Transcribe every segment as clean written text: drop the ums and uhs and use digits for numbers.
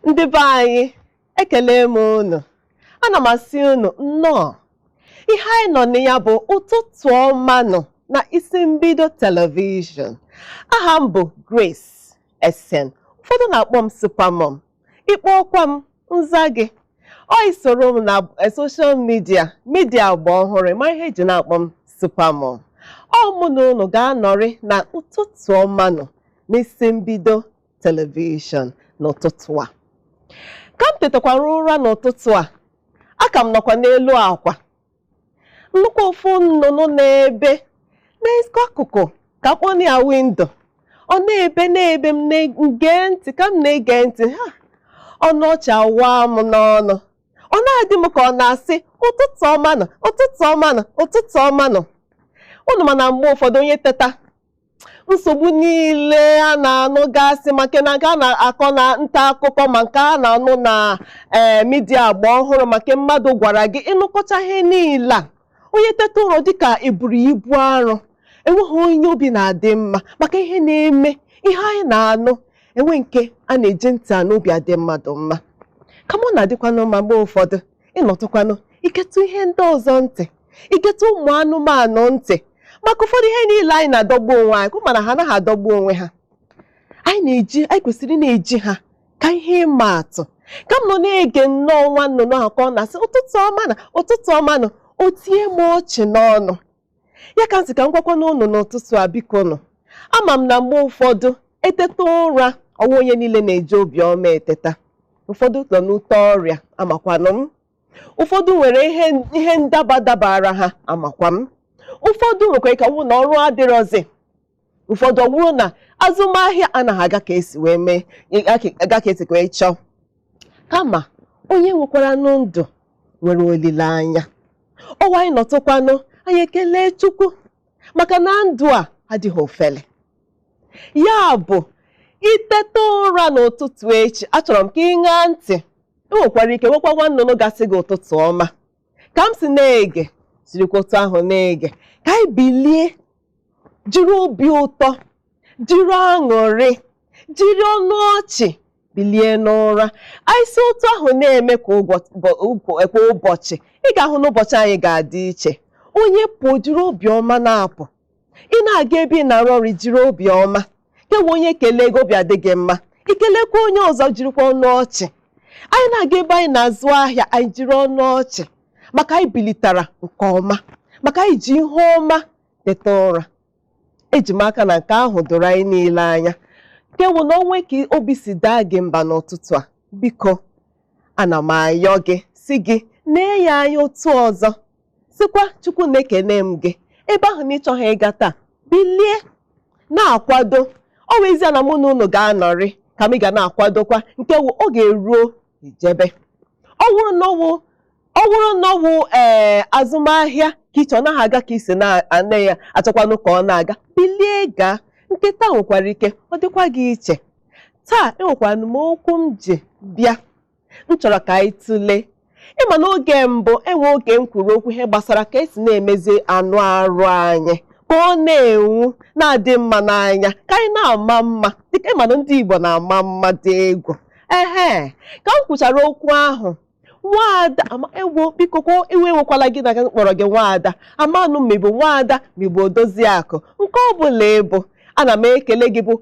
Ndị be anyị, ekele m unu. Ana m asị unu nnọọ. Ihe anyị nọ na ya bụ ụtụtụ ọma nọ na isi mbido telivishọn. Aha m bụ Grace Essen. Ụfọdụ na-akpọ m Supermom. Ịkpọkwa m nza gị. Ọ isoro m na social media agba ọhụrụ ma ihe eji na-akpọ m Supermom. Ọ mụ na unu ga-anọrị na ụtụtụ ọma nọ n'isi mbido telivishọn n'ụtụtụ a. Ka m tetakwara ụra n'ụtụtụ a, aka m nọkwa n'elu akwa. Nnukwu ofu nnụnụ na-ebe n'isi akụkụ ka kpọọ ya windo. Ọ na-ebe m na-ege ntị ka m na-ege ntị. Ọnụ ọchị awa m n'ọnụ. Ọ na-adị m ka ọ na-asị ụtụtụ ọma nọ, ụtụtụ ọma nọ, ụtụtụ ọma nọ. Unu ma na mgbe ụfọdụ onye teta, nsogbu niile a na-anụ gasị maka na nke a na-akọ na nta akụkọ ma nke a na-anụ na midia agba ọhụrụ maka mmadụ gwara gị ịnụkọta ihe niile a, onye teta ụrọ dịka eburu ibu arụ, enweghị onye obi na-adị mma maka ihe na-eme, ihe anyị na-anụ, enwe nke a na-eji ntị anụ obi adị mmadụ mma. Kama ọ na-adịkwanụ mma mgbe ụfọdụ ịnọtụkwanụ iketụ ihe ndị ọzọ ntị, iketụ ụmụ anụmanụ ntị. Maka ụfọdụ ihe niile anyị na-adọgbu onwe anyị, mana ha anaghị adọgbu onwe ha. Anyị kwesịrị na-eji ha ka ihe ịma atụ. Ka m nọ na-ege nnọọ nwa nnụnụ ahụ ka ọ na-asị ụtụtụ ọma na ụtụtụ ọma nọ, o tie m ọchị n'ọnụ. Ya ka m sị ka m gwakwa n'ụnụ n'ụtụtụ a biko nụ. Ama m na mgbe ụfọdụ eteta ụra ọnwa onye niile na-eji obiọma eteta. Ụfọdụ nọ n'ute ọrịa amakwanụ m. Ụfọdụ nwere ihe dabara ha amakwa m. Ụfọdụ nwekwara ka ọwụ na ọrụ adịrọzi. Ụfọdụ ọwụrụ na azụmahịa anaghị aga ka esi wee mee, aga ka esi wee chọọ. Kama onye nwekwara ndụ nwere olileanya. Ọwa anyị nọtụkwanụ, anyị ekele Chukwu maka na ndụ a adịghị ofele. Ya bụ iteta ụra n'ụtụtụ echi, achọrọ m ka ị ṅaa ntị. Enwekwara ike nwekwa nwa nnụnụ gasị gị ụtụtụ ọma. Ka m si na-ege jirikwa otu ahụ na-ege, ka anyị bilie jiri obi ụtọ, jiri aṅụrị, jiri ọnụ ọchị bilie n'ụra. Anyị si otu ahụ na-eme kwa ụbọchị, ị ga-ahụ n'ụbọchị anyị ga-adị iche. Onye pụọ jiri obiọma na-apụ, ị na-aga ebe ị na-arụ ọrụ jiri obiọma, kewe onye kelee gị obi adịghị mma, ikelekwa onye ọzọ jirikwa ọnụ ọchị. Anyị na-aga ebe anyị na-azụ ahịa, anyị jiri ọnụ ọchị maka anyị bilitara nke ọma, maka anyị ji ihe ọma teta ụra. Eji m aka na nke ahụ doro anyị niile anya. Kewu na onwe ka obi si daa gị mba n'ụtụtụ a, biko ana m ayọ gị si gị nee ya anya otu ọzọ, sikwa Chukwu na-ekene m gị ebe ahụ na ịchọghị ịga taa, bilie na-akwado. Ọ wezie na mụ na unu ga-anọrị ka m ga na-akwadokwa nke wu oge ruo ijebe. Ọ wụrụ na ọwụ azụmahịa ka ịchọ naghị aga ka isi na-ana ya achọkwanụ ka ọ na-aga, bilie gaa. Nkịta nwekwara ike ọ dịkwa gị iche. Taa enwekwara m okwu m ji bịa, m chọrọ ka anyị tụlee. Ịma n'oge mbụ enwe oge m kwuru okwu ihe gbasara ka esi na-emezi anụ arụ anyị ka ọ na-enwu na-adị mma n'anya, ka anyị na-ama mma dịka ịma na ndị Igbo na-ama mma dị egwu. Ka m kwuchara okwu ahụ, nwaada ewo biko iwe enwekwala gị na kpọrọ gị nwaada, amanụ mmegbu nwaada mmegbu Odoziakụ, nke ọ bụla ịbụ, ana m ekele gị bụ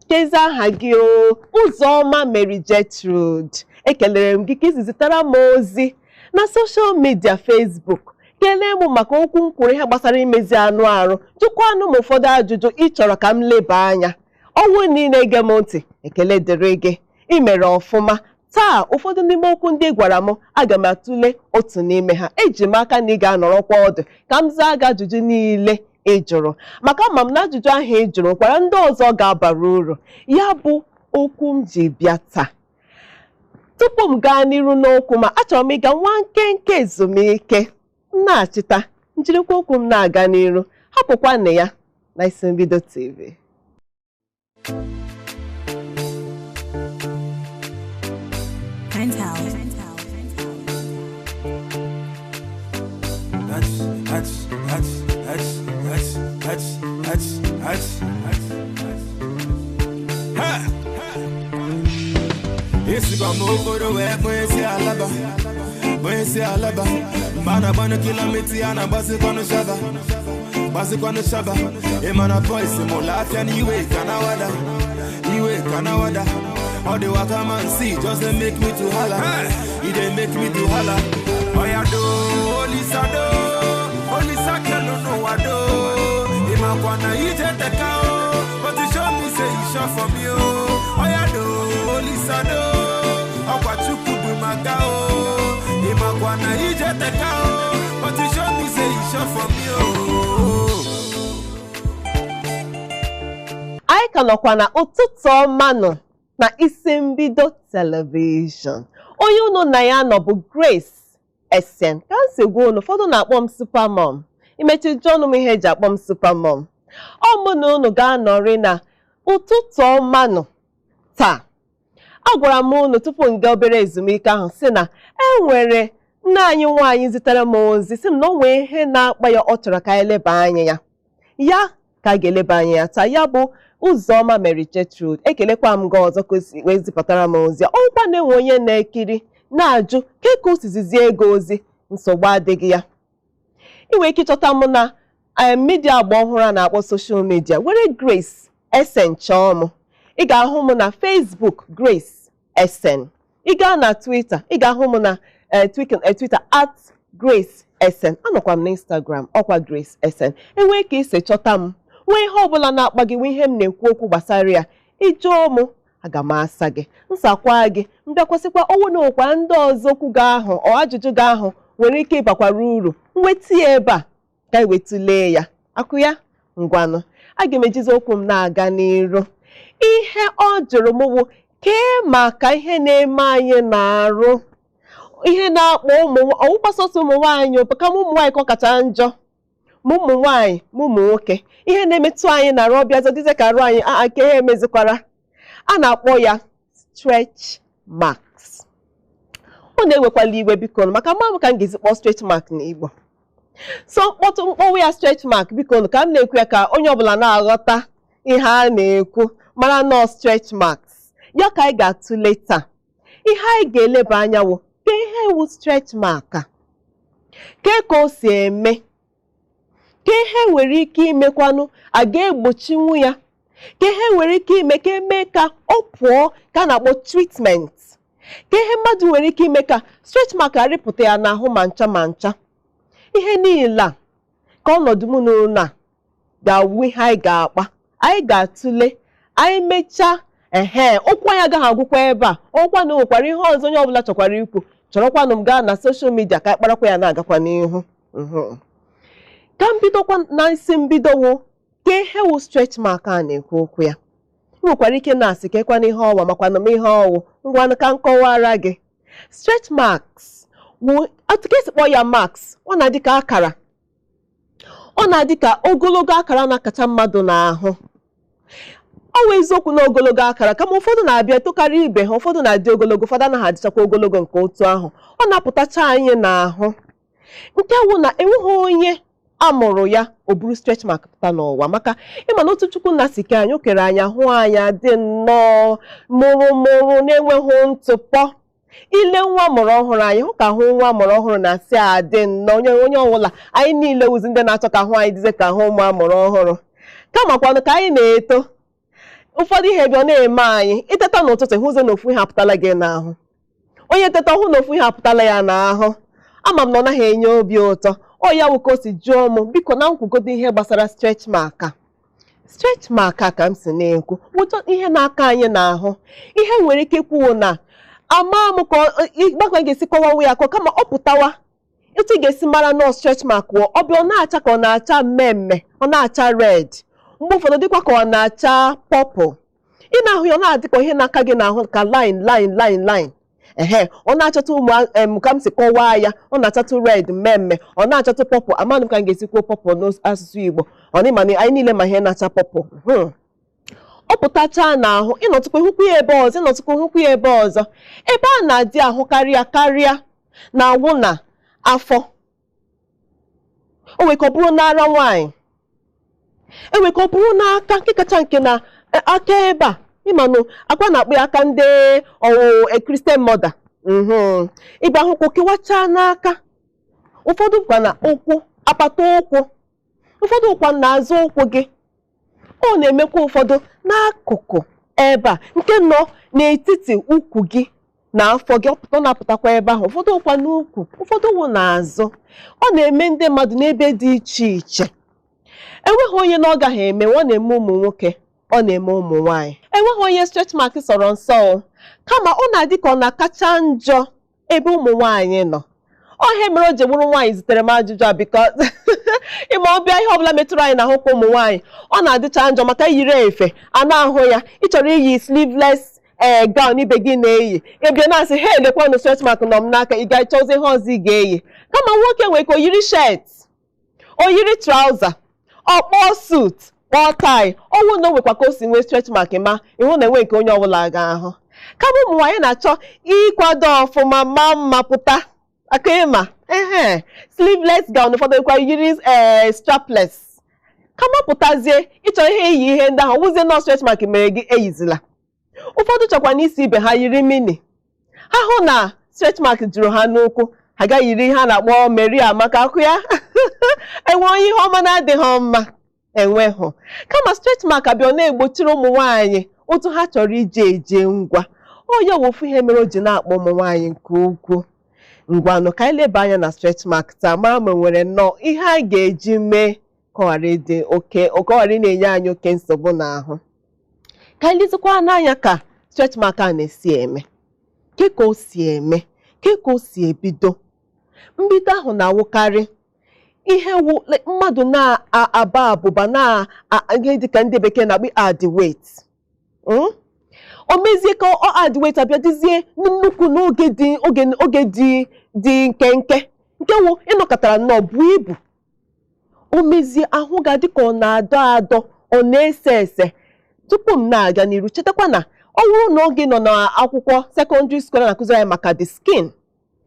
kezi aha gị Ụzọma Mary Gertrude. Ekelere m gị ka isi zitere m ozi na soshal midia Facebook, kelee m maka okwu m kwuru ihe gbasara imezi anụ arụ, jụkwanụ m ụfọdụ ajụjụ ị chọrọ ka m leba anya. Ọnwụ niile ge m ntị, ekele dịrị gị, ị mere ọfụma. Taa ụfọdụ n'ime okwu ndị ị gwara m, aga m atụle otu n'ime ha. Eji m aka na ị ga-anọrọkwa ọdụ ka m zaa gị ajụjụ niile ị jụrụ, maka ama m na ajụjụ ahụ ị jụrụ kwara ndị ọzọ ga-abara uru. Ya bụ okwu m ji bịa taa. Tupu m gaa n'iru n'okwu ma achọrọ m ịga nwa nkenke ezumike, na-achịta njirikwa okwu m na-aga n'iru. Hapụkwa na ya na Isi Mbido TV. Grace go move for the way, boy, see alaba. Boy, see alaba. Bana kilometer and a basi kono shaba. Basi kono shaba. E mana boy, se mo lafiya ni we kanawada. Iwe kanawada. All the water man see just they make me to holla. They make me to holla. Oh ya do, holy sado, holy sakelo no wado. Ima kwana ije te kao, but you show me say you shot for me oh. Oh ya do, holy sado, okwa chukudu magao. Ima kwana ije te kao, but you show me say you shot for me oh. Anyị ka nọkwa na ụtụtụ ọma nọ na isi mbido television. Onye unu na ya nọ bụ Grace Essen. Ka m si gwa unu, ụfọdụ na-akpọ m Supermom. Imechi jụọ m ihe eji akpọ m Supermom. Ọ mụ na unu ga-anọrị na ụtụtụ ọma nọ taa. Agwara m unu tupu m gaa obere ezumike ahụ sị na enwere nne anyị nwaanyị zitere m ozi sị m na o nwee ihe na-akpa ya ọ chọrọ ka anyị leba anya ya. Ya ka a ga-eleba anya ya taa, ya bụ Ụzọma Mary Gertrude. Ekelekwa m gị ọzọ ka o si wee zipụtara m ozi. Ọkwa na-enwe onye na-ekiri na-ajụ ka o sizizie ego ozi, nsogbu adịghị ya. Ị nwere ike ịchọta m na midia agba ọhụrụ a na-akpọ social media. Were Grace Essen chọọ m. Ị ga-ahụ m na Facebook Grace Essen. Ị gaa na Twitter, ị ga-ahụ m na Twitter @Grace Essen. Anọkwa m na Instagram, ọkwa Grace Essen. Enwee ka isi chọta m. Nwee ihe ọbụla na-akpa gị, nwee ihe m na-ekwu okwu gbasara ya, ịjụọ m, aga m asa gị, nsakwa gị, mbịakwasịkwa ọnwụ na okwa ndị ọzọ okwu gị ahụ ọ ajụjụ gị ahụ nwere ike ịbakwara uru. Nweta ya ebe a ka iwetulee ya. Akụ ya ngwanụ, aga m ejizi okwu m na-aga n'iru. Ihe ọ jụrụ m bụ kee maka ihe na-eme anyị na-arụ, ihe na-akpọ ọwụkwasọsọ ụmụ nwaanyị kama ụmụ nwaanyị ka ọ kacha njọ. Ụmụ nwaanyị ụmụ nwoke, ihe na-emetụ anyị na ọbịa zọdịze ka arụ anyị ka ihe emezikwara. A na-akpọ ya stretch marks. Ọ na-ewekwala iwe biko maka mma ka m ga-ezi kpọọ stretch mark n'Igbo. So mkpọwụ ya stretch mark biko ka m na-ekwu ya ka onye ọbụla na-aghọta ihe a na-ekwu mara nọọ stretch marks. Ya ka anyị ga-atụle taa. Ihe anyị ga-eleba anya wụ ka ihe wu stretch mark a, ka o si eme, ka ihe nwere ike imekwanụ a ga-egbochinwu ya, ka ihe nwere ike ime ka eme ka ọ pụọ ka a na-akpọ treatment, ka ihe mmadụ nwere ike ime ka stretch mark arịpụta ya n'ahụ ma ncha ma ncha. Ihe niile a ka ọnọdụ m n'ụlọ a ga-awụ ihe anyị ga-akpa, anyị ga-atụle, anyị mechaa okwu anyị agaghị agwụkwa ebe a. Ọkwa na nwekwara ihe ọzọ onye ọbụla chọkwara ikwu, chọrọkwanụ m gaa na social media ka anyị kparakwa ya na-agakwa n'ihu. Ka mbidokwa na isi mbidowo ka ihe wu stretch mark a na-ekwu okwu ya. Nwekwara ike na-asị ka ekwana ihe ọwa makwana m ihe ọwụ. Ngwanụ ka nkọwara gị. Stretch marks wụ atụ ka esi kpọọ ya marks. Ọ na-adị ka akara, ọ na-adị ka ogologo akara na-akacha mmadụ n'ahụ. Ọ wụ eziokwu na ogologo akara kama ụfọdụ na-abịa tokarị ibe ha, ụfọdụ na-adị ogologo, ụfọdụ anaghị adịchakwa ogologo nke otu ahụ. Ọ na-apụtacha anyị n'ahụ. Nke wụ na enweghị onye amụrụ ya o buru stretch mark pụta n'ụwa, maka ịma na otu Chukwu nna si kee anyị, o kere anyị ahụ anya dị nnọọ mụrụ na-enweghị ntụpọ. Ile nwa mụrụ ọhụrụ anyị hụ ka ahụ nwa mụrụ ọhụrụ na-asị adị nnọọ, onye ọbụla anyị niile wuzi ndị na-achọ ka ahụ anyị dịze ka ahụ ụmụ amụrụ ọhụrụ. Kamakwanụ ka anyị na-eto, ụfọdụ ihe bịa na-eme anyị. Iteta n'ụtụtụ hụzie na ofu ihe apụtala gị n'ahụ. Onye teta hụ na ofu ihe apụtala ya n'ahụ, ama m na ọ naghị enye obi ụtọ. Ọ ya wụ ka o si jụọ m biko na nkwugodo ihe gbasara stretch mark a. Stretch mark a ka m si na-ekwu ụtọ ihe na-aka anyị n'ahụ. Ihe nwere ike ikwuwo na ama m ka ịgbakwa ga-esi kọwawa ya akọ, kama ọ pụtawa etu ị ga-esi mara nọọ stretch mark wụ ọ bịa ọ na-acha ka ọ na-acha mmemme, ọ na-acha red, mgbe ụfọdụ dịkwa ka ọ na-acha purple. Ị na-ahụ ya ọ na-adịkwa ihe n'aka gị n'ahụ ka line. Ọ na-achọtụ ụmụ ka m si kọwaa ya, ọ na-achọtụ red mmemme, ọ na-achọtụ purple. Amanụ m ka m ga-esi kwuo purple n'asụsụ Igbo. Ọ na ịma anyị niile ma ihe na-acha purple. Ọ pụtacha n'ahụ, ịnọtụkwa hụkwa ya ebe ọzọ, ịnọtụkwa hụkwa ya ebe ọzọ. Ebe a na-adị ahụ karịa na-awụ na afọ. O nwere ka ọ bụrụ n'ara nwaanyị, enwere ka ọ bụrụ n'aka nke kacha nke na aka ebe a. ịmanụ akwa na-akpụ ya aka ndị ọwụ Christian mother ịbịa hụ ụkwụ kewachaa n'aka ụfọdụ kwa na ụkwụ apata ụkwụ ụfọdụ ụkwa n'azụ ụkwụ gị ọ na-emekwa ụfọdụ n'akụkụ ebe a nke nọ n'etiti ukwu gị na afọ gị ọ na-apụtakwa ebe ahụ ụfọdụ ụkwa n'ukwu ụfọdụ wụ n'azụ ọ na-eme ndị mmadụ n'ebe dị iche iche enweghị onye na ọ gaghị eme ọ na-eme ụmụ nwoke ọ na-eme ụmụ nwaanyị enweghị onye stretch mark sọrọ nsọ kama ọ na-adị ka ọ na-akacha njọ ebe ụmụ nwaanyị nọ ihe mere o ji bụrụ nwaanyị zitere m ajụjụ a because ịma ọbịa ihe ọbụla metụrụ anyị n'ahụ kwa ụmụ nwaanyị ọ na-adịcha njọ maka yiri efe a na-ahụ ya ịchọrọ iyi sleeveless gown ibe gị na-eyi ebie na-asị ha elekwanụ stretch mark nọ m n'aka ị ga-achọzi ihe ọzọ ị ga-eyi kama nwoke nwere ka o yiri shirt o yiri trouser ọ kpọọ suit kpọọ tie ọnwụ na o nwekwa ka o si nwee stretch mark ma ịhụ na enwe nke onye ọbụla ga-ahụ kama ụmụ nwaanyị na-achọ ịkwado ọfụma ma mma pụta aka ịma sleeveless gown ụfọdụ kwa yiri strapless kama pụtazie ịchọ ihe iyi ihe ndị ahụ wụzie na stretch mark mere gị eyizila ụfọdụ chọkwa n'isi ibe ha yiri mini ha hụ na stretch mark juru ha n'ụkwụ ha gaghị yiri ihe a na-akpọ Mary maka akụ ya enwe onye ihe ọma na-adịghị mma enweghị kama stretch mark abịa ọ na-egbochiri ụmụ nwaanyị otu ha chọrọ ije eje ngwa onye wofu ihe mere o ji na-akpọ ụmụ nwaanyị nke ukwuu ngwanụ ka anyị leba anya na stretch mark taa mara ma nwere nnọọ ihe a ga-eji mee ka ọ ghara ị na-enye anyị oke nsogbu n'ahụ ka anyị lezikwa n'anya ka stretch mark a na-esi eme ka o si eme ka o si ebido mbido ahụ na-awụkarị ihe mmadụ na-aba abụba na ihe dịka ndị bekee na-akpọ add weight o mezie ka ọ add weight abịa dịzie nnukwu n'oge dị nkenke nke wụ ịnọkọtara nnọọ bụ ibu o mezie ahụ ga-adị ka ọ na-adọ adọ ọ na-ese ese tupu m na-aga n'iru chetakwa na ọ bụrụ na oge nọ n'akwụkwọ secondary school na-akụziri anyị maka the skin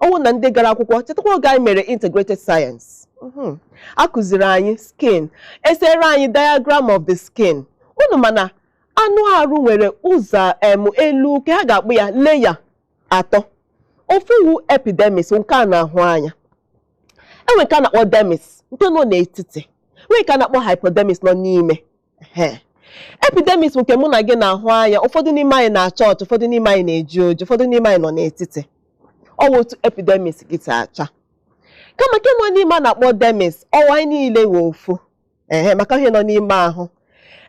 ọwụ na ndị gara akwụkwọ chetakwa oge anyị mere integrated science akụziri anyị skin esere anyị diagram of the skin unu mana anụ arụ nwere ụzọ elu ka ha ga-akpụ ya leya atọ ofu wu epidermis nke a na-ahụ anya enwe nke a na-akpọ dermis nke nọ n'etiti nwee nke a na-akpọ hypodermis nọ n'ime epidermis nke mụ na gị na-ahụ anya ụfọdụ n'ime anyị na-acha ọcha ụfọdụ n'ime anyị na-eji oji ụfọdụ n'ime anyị nọ n'etiti ọ bụ otu epidermis gị si acha kama nke nọ n'ime a na-akpọ dermis ọwa anyị niile wee ofu maka ihe nọ n'ime ahụ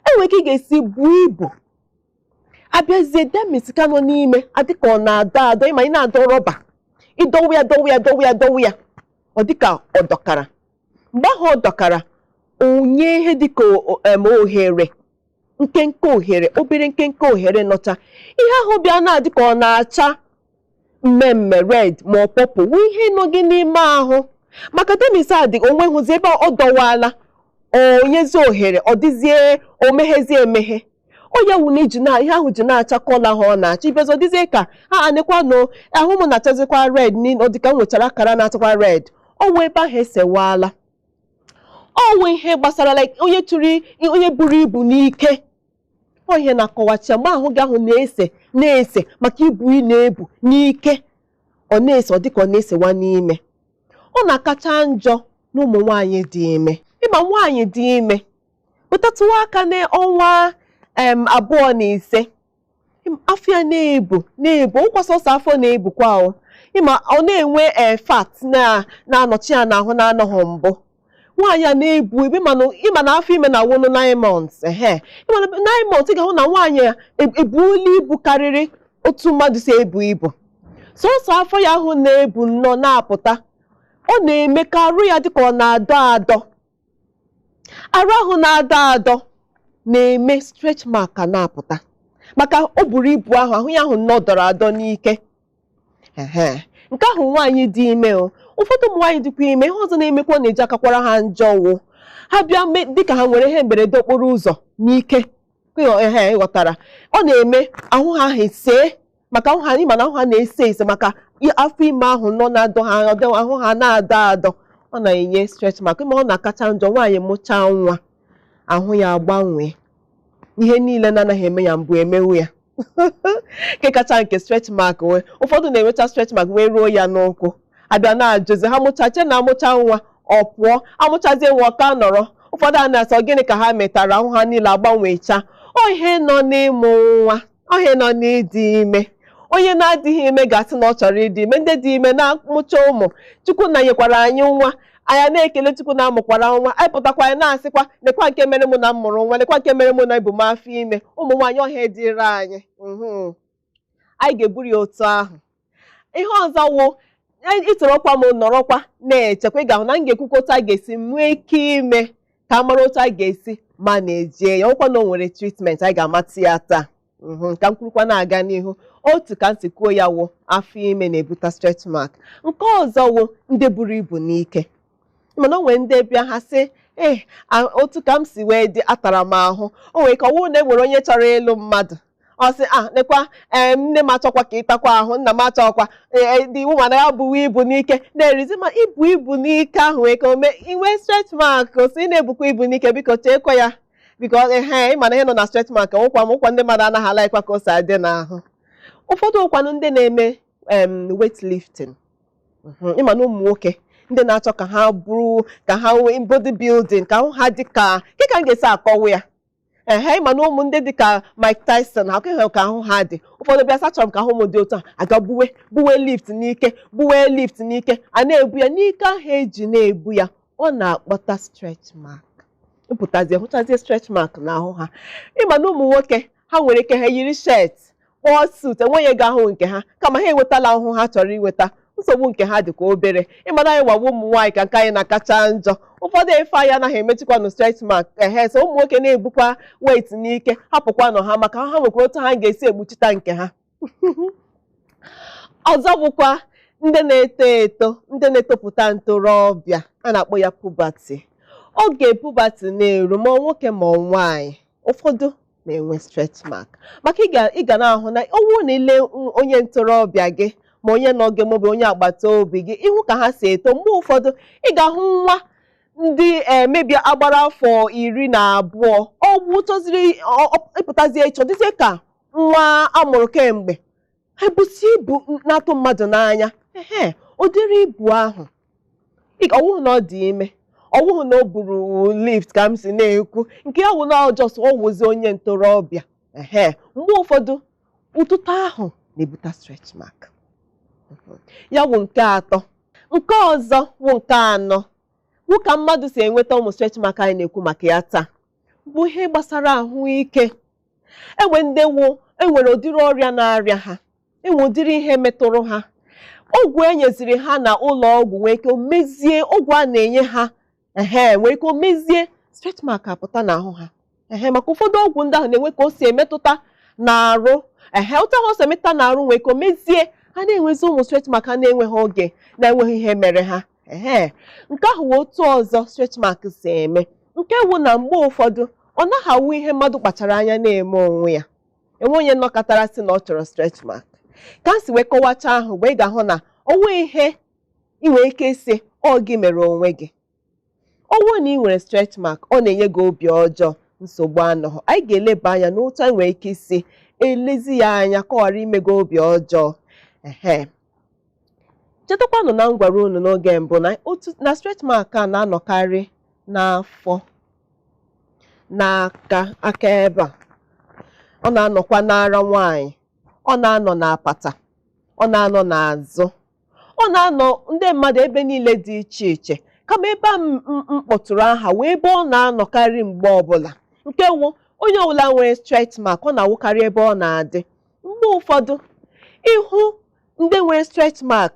enwere ike ị ga-esi buo ibu abịazie dermis ka nọ n'ime adịka ọ na-adọ adọ ịma ị na-adọ rọba ịdọwa ya ọ dịka ọ dọkara mgbe ahụ ọ dọkara onye ihe dịka ohere nkenke ohere obere nkenke ohere nọcha ihe ahụ bịa na-adị ka ọ na-acha mmemme red ma ọ pọpụ wụ ihe nọ gị n'ime ahụ maka dermis a dị onwe hụzi ebe ọ dọwala onyezi ohere ọ dịzie omeghezie emeghe ọ ya wụ na iji na ihe ahụ ji na-acha kọla ha ọ na-acha ibezo dịzie ka ha anịkwa no ahụ m na-achazikwa red ọ dịka m nwechara akara na-achakwa red ọ wụ ebe ahụ esewala ọ wụ ihe gbasara onye buru ibu n'ike ọ ihe na-akọwacha mgbe ahụ gị ahụ na-ese maka ibu ị na-ebu n'ike ọ na-ese ọ dịka ọ na-esewa n'ime ọ na-akacha njọ n'ụmụ nwaanyị dị ime ịma nwaanyị dị ime wetatụwa aka n'ọnwa 25 afọ ya na-ebu ụkwa sọsọ afọ na-ebukwa ịma ọ na-enwe fat na-anọchi ya n'ahụ na-anọghị mbụ nwaanyị a na-ebu ebe ịma na afọ ime na-awụnụ 9 months ịma na 9 months ị ga-ahụ na nwaanyị ya ebuola ibu karịrị otu mmadụ si ebu ibu sọsọ afọ ya ahụ na-ebu nnọọ na-apụta ọ na-eme ka arụ ya dịka ọ na-adọ adọ arụ ahụ na-adọ adọ na-eme stretch mark na-apụta maka o buru ibu ahụ ya ahụ nnọọ dọrọ adọ n'ike nke ahụ nwaanyị dị ime ụfọdụ ụmụ nwaanyị dịkwa ime ihe ọzọ na-emekwa na-eji akakwara ha njọ ha bịa dịka ha nwere ihe mberede okporo ụzọ n'ike ịghọtara ọ na-eme ahụ ha esee maka ahụ ha ịma na ahụ ha na-ese ese maka afọ ime ahụ nọ na-adọ ha ahụ ha na-adọ adọ ọ na-enye stretch mark ma ọ na-akacha njọ nwaanyị mụchaa nwa ahụ ya agbanwee ihe niile na-anaghị eme ya mbụ emewu ya nke kacha nke stretch mark wee ụfọdụ na-enwecha stretch mark wee ruo ya n'ụkwụ abịa na-ajụzi ha mụchache na amụcha nwa ọ pụọ amụchazie nwa ka nọrọ ụfọdụ a na-asọ gịnị ka ha metara ahụ ha niile agbanwecha ihe nọ n'ịmụ nwa ihe nọ n'ịdị ime onye na-adịghị ime ga-asị na ọ chọrọ ịdị ime ndị dị ime na-amụcha ụmụ Chukwu na nyekwara anyị nwa anya na-ekele Chukwu na amụkwara nwa anyị pụtakwa anyị na-asịkwa lekwa nke mere mụ na m mụrụ nwa lekwa nke mere mụ na ibu m afọ ime ụmụ nwaanyị ọhịa dịrị anyị anyị ga-eburu ya otu ahụ ihe ọzọ wụ ịtọrọkwa m nọrọkwa na-echekwa ị ga-ahụ na m ga-ekwukwa otu a ga-esi nwee ike ime ka a mara otu a ga-esi ma na-eje ya ọkwa na o nwere tritment anyị ga-amatụ ya taa ka m kwurukwa na-aga n'ihu otu ka m si kwuo ya wụ afọ ime na-ebute stretch mark nke ọzọ wụ ndị buru ibu n'ike mana o nwere ndị bịa ha sị otu ka m si wee dị atara m ahụ o nwere ka ọ wụrụ na e nwere onye chọrọ ịlụ mmadụ ọ sị nekwa nne m achọkwa ka ịtakwa ahụ nna m achọkwa dị iwu mana ya bụwa ibu n'ike na-erizi ma ibu n'ike ahụ wee ka ome inwe stretch mark si na-ebukwa ibu n'ike biko cheekwa ya biko ịmana ihe nọ na stretch mark ụkwa ndị mmadụ anaghị ala ịkwa ka o si adị n'ahụ ụfọdụ ụkwanụ ndị na-eme weightlifting ịma na ụmụ nwoke ndị na-achọ ka ha bụrụ ka ha nwee body building ka ahụ ha dị ka ka m ga-esi akọwa ya ịma na ụmụ ndị dị ka Mike Tyson ha keghị ka ahụ ha dị ụfọdụ bịa sachọrọ m ka ahụ m dị otu a aga buwe lift n'ike a na-ebu ya n'ike ahụ eji na-ebu ya ọ na-akpọta stretch mark hụchazie stretch mark n'ahụ ha ịma na ụmụ nwoke ha nwere ike ha yiri shirt kpọọ suit enweghị ego ahụ nke ha kama ha enwetala ahụ ha chọrọ inweta nsogbu nke ha dịkwa obere ịmara anyị gwawa ụmụ nwaanyị ka nke anyị na-akacha njọ ụfọdụ efe anyị anaghị emechikwanụ stretch mark so ụmụ nwoke na-ebukwa weight n'ike hapụkwanụ ha maka ha nwekwara otu ha ga-esi egbuchita nke ha ọzọ bụkwa ndị na-eto eto ndị na-etopụta ntorobịa a na-akpọ ya puberty oge puberty na-eru ma nwoke ma nwaanyị ụfọdụ na-enwe stretch mark maka ị ga na-ahụ na ọ bụrụ na ile onye ntorobịa gị ma onye nọ gị maọbụ onye agbata obi gị ịhụ ka ha si eto mgbe ụfọdụ ị ga-ahụ nwa ndị mebia agbara afọ 12 ọgwụ toziri ịpụtazie ịchọ dịzie ka nwa amụrụ kemgbe ha ebusi ibu na-atụ mmadụ n'anya ụdịrị ibu ahụ ọwụhụ na ọ dị ime ọwụhụ na o buru lift ka m si na-ekwu nke ya wụ na ọjọs ọ wụzi onye ntorobịa mgbe ụfọdụ ụtụtụ ahụ na-ebute stretch mark ya wụ nke atọ nke ọzọ wụ nke anọ wụ ka mmadụ si enweta ụmụ stretch mark anyị na-ekwu maka ya taa bụ ihe gbasara ahụike enwere ụdịrị ọrịa na-arịa ha enwe ụdịrị ihe metụrụ ha ọgwụ enyeziri ha na ụlọ ọgwụ nwee ike mezie ọgwụ a na-enye ha nwee ike mezie stretch mark apụta n'ahụ ha maka ụfọdụ ọgwụ ndị ahụ na-enwe ka o si emetụta n'arụ ụta ha o si emetụta n'arụ nwee ike mezie ha na-enwezi ụmụ stretch mark ha na-enweghị oge na-enweghị ihe mere ha nke ahụ wụ otu ọzọ stretch mark si eme nke wụ na mgbe ụfọdụ ọ naghị awụ ihe mmadụ kpachara anya na-eme onwe ya enwe onye nọkọtara sị na ọ chọrọ stretch mark ka m si wee kọwacha ahụ mgbe ị ga-ahụ na onwe ihe ị nwere ike isi ọ gị mere onwe gị ọnwụ na ị nwere stretch mark ọ na-enye gị obi ọjọọ nsogbu anọghị anyị ga-eleba anya n'otu anyị nwere ike isi elezi ya anya ka ọ ghara ime gị obi ọjọọ chetakwanụ na m gwara unu n'oge mbụ na stretch mark a na-anọkarị n'afọ n'aka ebe a ọ na-anọkwa n'ara nwaanyị ọ na-anọ n'apata ọ na-anọ n'azụ ọ na-anọ ndị mmadụ ebe niile dị iche iche kama ebe a m kpọtụrụ aha wee ebe ọ na-anọkarị mgbe ọbụla nke wụ onye ọbụla nwere stretch mark ọ na-awụkarị ebe ọ na-adị mgbe ụfọdụ ịhụ ndị nwere stretch mark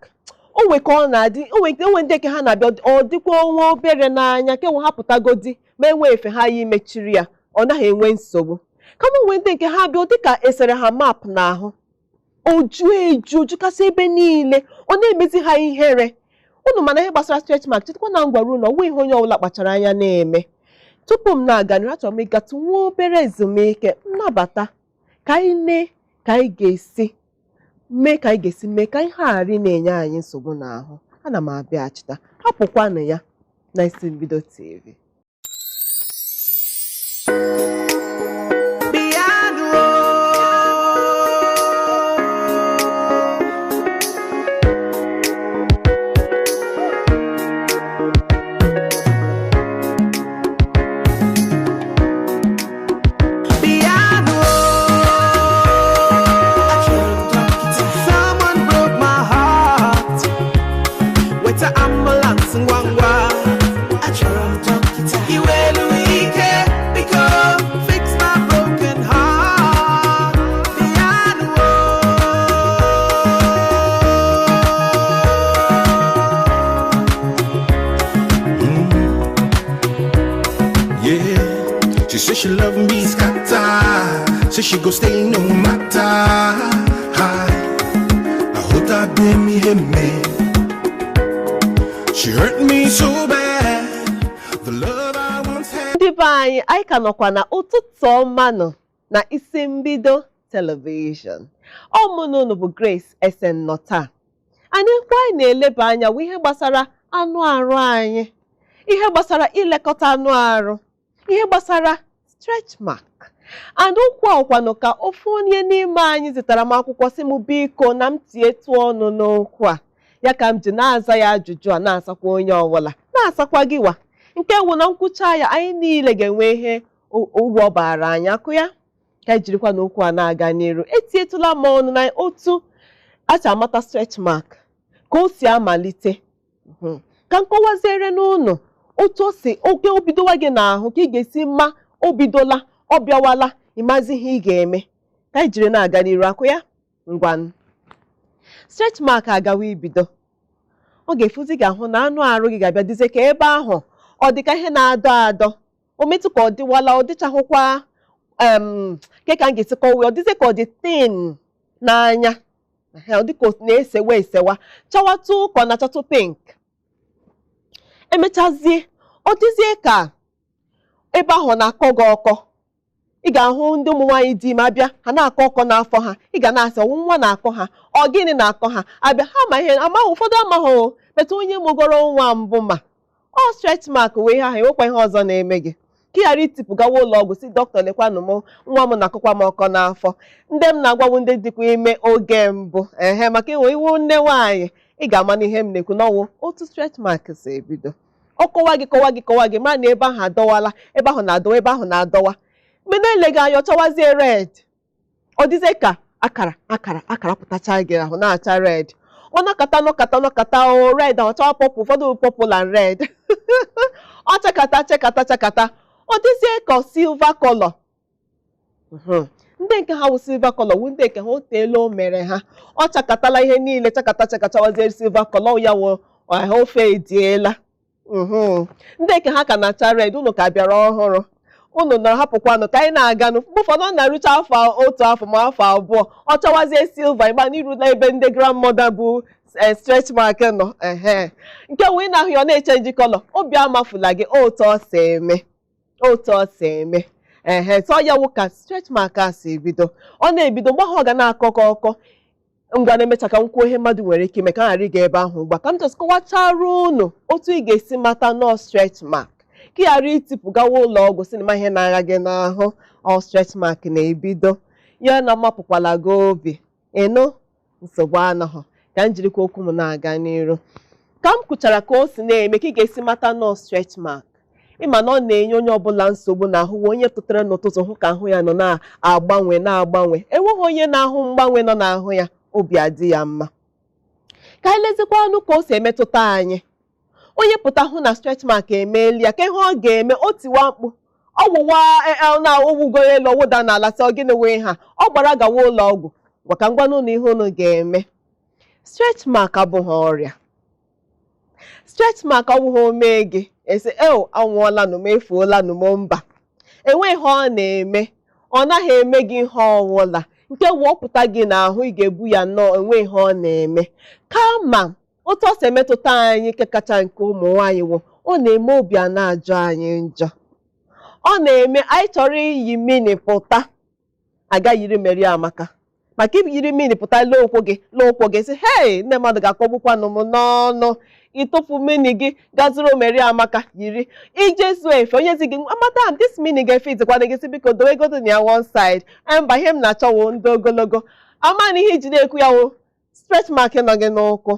o nwe ka ọ na-adị onwe ndị nke ha na-abịa ọ dịkwa onwe obere n'anya kenwe ha pụtagodi ma enwe efe ha ya imechiri ya ọ naghị enwe nsogbu kama onwe ndị nke ha bịa dịka esere ha map n'ahụ oju jukasị ebe niile ọ na-emezi ha ihere unu mana ihe gbasara stretch mark chetakwa na ngwara unu ọnwe ihe onye ọbụla kpachara anya na-eme tupu m na-aga n'ihu achọrọ m ịgatụ nwa obere ezumike nnabata ka anyị ka anyị ga-esi mee ka anyị ghara ị na-enye anyị nsogbu n'ahụ ana m abịaghachita hapụkwanụ ya na Isi Mbido TV she love me scatter. Say she go stay no matter. I hope that bring me him man. She hurt me so bad. The love I once had. Ndị be anyị ka nọkwa na ụtụtụ ọma nọ na isi mbido television. Ọmụnụ bụ Grace Essen nọ taa. Anyị na-eleba anya ihe gbasara anụ arụ anyị, ihe gbasara ilekọta anụ arụ, ihe gbasara stretch mark. And ụkwanụ ka ofu onye n'ime anyị zitara m akwụkwọ sị m biko na m tie etu ọnụ n'okwu a. Ya ka m ji na-aza ya ajụjụ a na-asakwa onye ọbụla, na-asakwa gịwa. Nke wụ na nkwụcha ya anyị niile ga-enwe ihe uru ọ bara anyị akụ ya. Ka anyị jirikwa n'okwu a na-aga n'iru. Etietụla m ọnụ na otu acha amata stretch mark ka o si amalite. Ka nkọwaziere n'ụnụ otu o si oge obidowa gị n'ahụ ka ị ga-esi ma obidola, ọ bịawala, ịmazi ihe ị ga-eme. Ka anyị jiri na-aga n'iru akụ ya. Ngwanụ. Stretch mark agawa ibido. Ọ ga-efuzi gị ahụ na anụ arụ gị ga-abịa dize ka ebe ahụ ọ dị ka ihe na-adọ adọ. O metụ ka ọ dịwala, ọ dịchahụkwa ke ka m ga-esi kọwa, ọ dịze ka ọ dị thin n'anya. Ọ dị ka na-esewa esewa, chawatụ ka ọ na-achatụ pink. Emechazie, ọ dịzie ka ebe ahụ na-akọ gị ọkọ. Ị ga-ahụ ndị ụmụ nwaanyị dị ime abịa, ha na-akọ ọkọ n'afọ ha. Ị ga na-asị ọwụ nwa na-akọ ha, ọ gịnị na-akọ ha? Abịa ha ma ihe amaghị, ụfọdụ amaghị metụ onye mụgoro nwa mbụ ma ọ stretch mark wee ha enwekwa ihe ọzọ na-eme gị. Ka ị ghara itipụ gawa ụlọ ọgwụ si dọkịta lekwanụ m nwa m na-akọkwa m ọkọ n'afọ. Ndị m na-agwawu ndị dịkwa ime oge mbụ maka inwe iwu nne nwaanyị. Ị ga-ama n'ihe m na-ekwu n'ọwụ otu stretch mark si ebido. Ọ kọwa gị ma na ebe ahụ adọwala, ebe ahụ na-adọwa, ebe ahụ na-adọwa. Mgbe na-eleghị anya ọ chawazie red. Ọ dịzie ka akara pụtacha gị ahụ na-acha red. Ọ nọkata o red ahụ chawa pọpụ, ụfọdụ pọpụl and red. Ọ chakata. Ọ dịzie ka silver color. Ndị nke ha wụ silver color wụ ndị nke ha oteela o mere ha. Ọ chakatala ihe niile chakachawazie silver color ya wụ ofe ediela. Ndị nke ha ka na-acha red, unu ka bịara ọhụrụ. Unu na-ahapụkwanụ ka anyị na-aganụ. Mgbe ụfọdụ ọ na-arụcha afọ otu afọ ma afọ abụọ, ọ chawazie silver ịgba n'iru na ebe ndị grandmother bụ stretch mark nọ. Nke wee na-ahụ ya ọ na-echenji color, obi amafula gị otu ọ si eme. Tọ ya wụ ka stretch mark a si ebido. Ọ na-ebido mgbe ahụ ọ ga na-akọ gị ọkọ. Ngwa na-emecha ka m kwuo ihe mmadụ nwere ike ime ka ghara ịga ebe ahụ ugbu a. Ka m just kọwachara unu otu ị ga-esi mata nọ stretch mark. Ka ị ghara itipụ gawa ụlọ ọgwụ sinima ihe na-agha gị n'ahụ. Ọ stretch mark na-ebido ya na mapụkwala gị obi. Nsogbu anọghọ. Ka m jirikwa okwu m na-aga n'iru. Ka m kwuchara ka o si na-eme ka ị ga-esi mata nọ stretch mark. Ịma na ọ na-enye onye ọbụla nsogbu n'ahụ. Onye tụtara n'ụtụtụ hụ ka ahụ ya nọ na-agbanwe. Enweghị onye na-ahụ mgbanwe nọ n'ahụ ya, obi adị ya mma. Ka anyị lezikwa anụ ka o si emetụta anyị. Onye pụta hụ na stretch mark emeela ya, ka ihe ọ ga-eme o tiwa mkpu. Ọwụwa na owugo elu ọwụda n'ala sị gịnị wee ha. Ọ gbara gawa ụlọ ọgwụ. Gwa ka ngwa n'ụlọ ihe unu ga-eme. Stretch mark abụghị ọrịa. Stretch mark abụghị omee gị esi anwụọlanụ m, efuolanụ m, mba. Enweghị ihe ọ na-eme. Ọ naghị eme gị ihe ọwụla. Nke wụọpụta gị n'ahụ ị ga-ebu ya nnọọ, enweghị ihe ọ na-eme. Kama otu ọ si emetụta anyị nke kacha nke ụmụ nwaanyị wụ ọ na-eme obi a na-ajọ anyị njọ. Ọ na-eme anyị chọrọ iyi mini pụta, agaghị yiri meri amaka. Maka yiri mini pụta lee ụkwụ gị sị nne mmadụ ga-akọgbukwanụ m n'ọnụ. Ịtụfu mini gị gazuru meri amaka yiri ije zuo efe onye zi gị madam this mini ga-efit kwana gị sị biko dowe godo na ya one side. Mba, ihe m na-achọwo ndị ogologo. Ama na ihe iji na-ekwu ya wụ stretch mark nọ gị n'ụkwụ.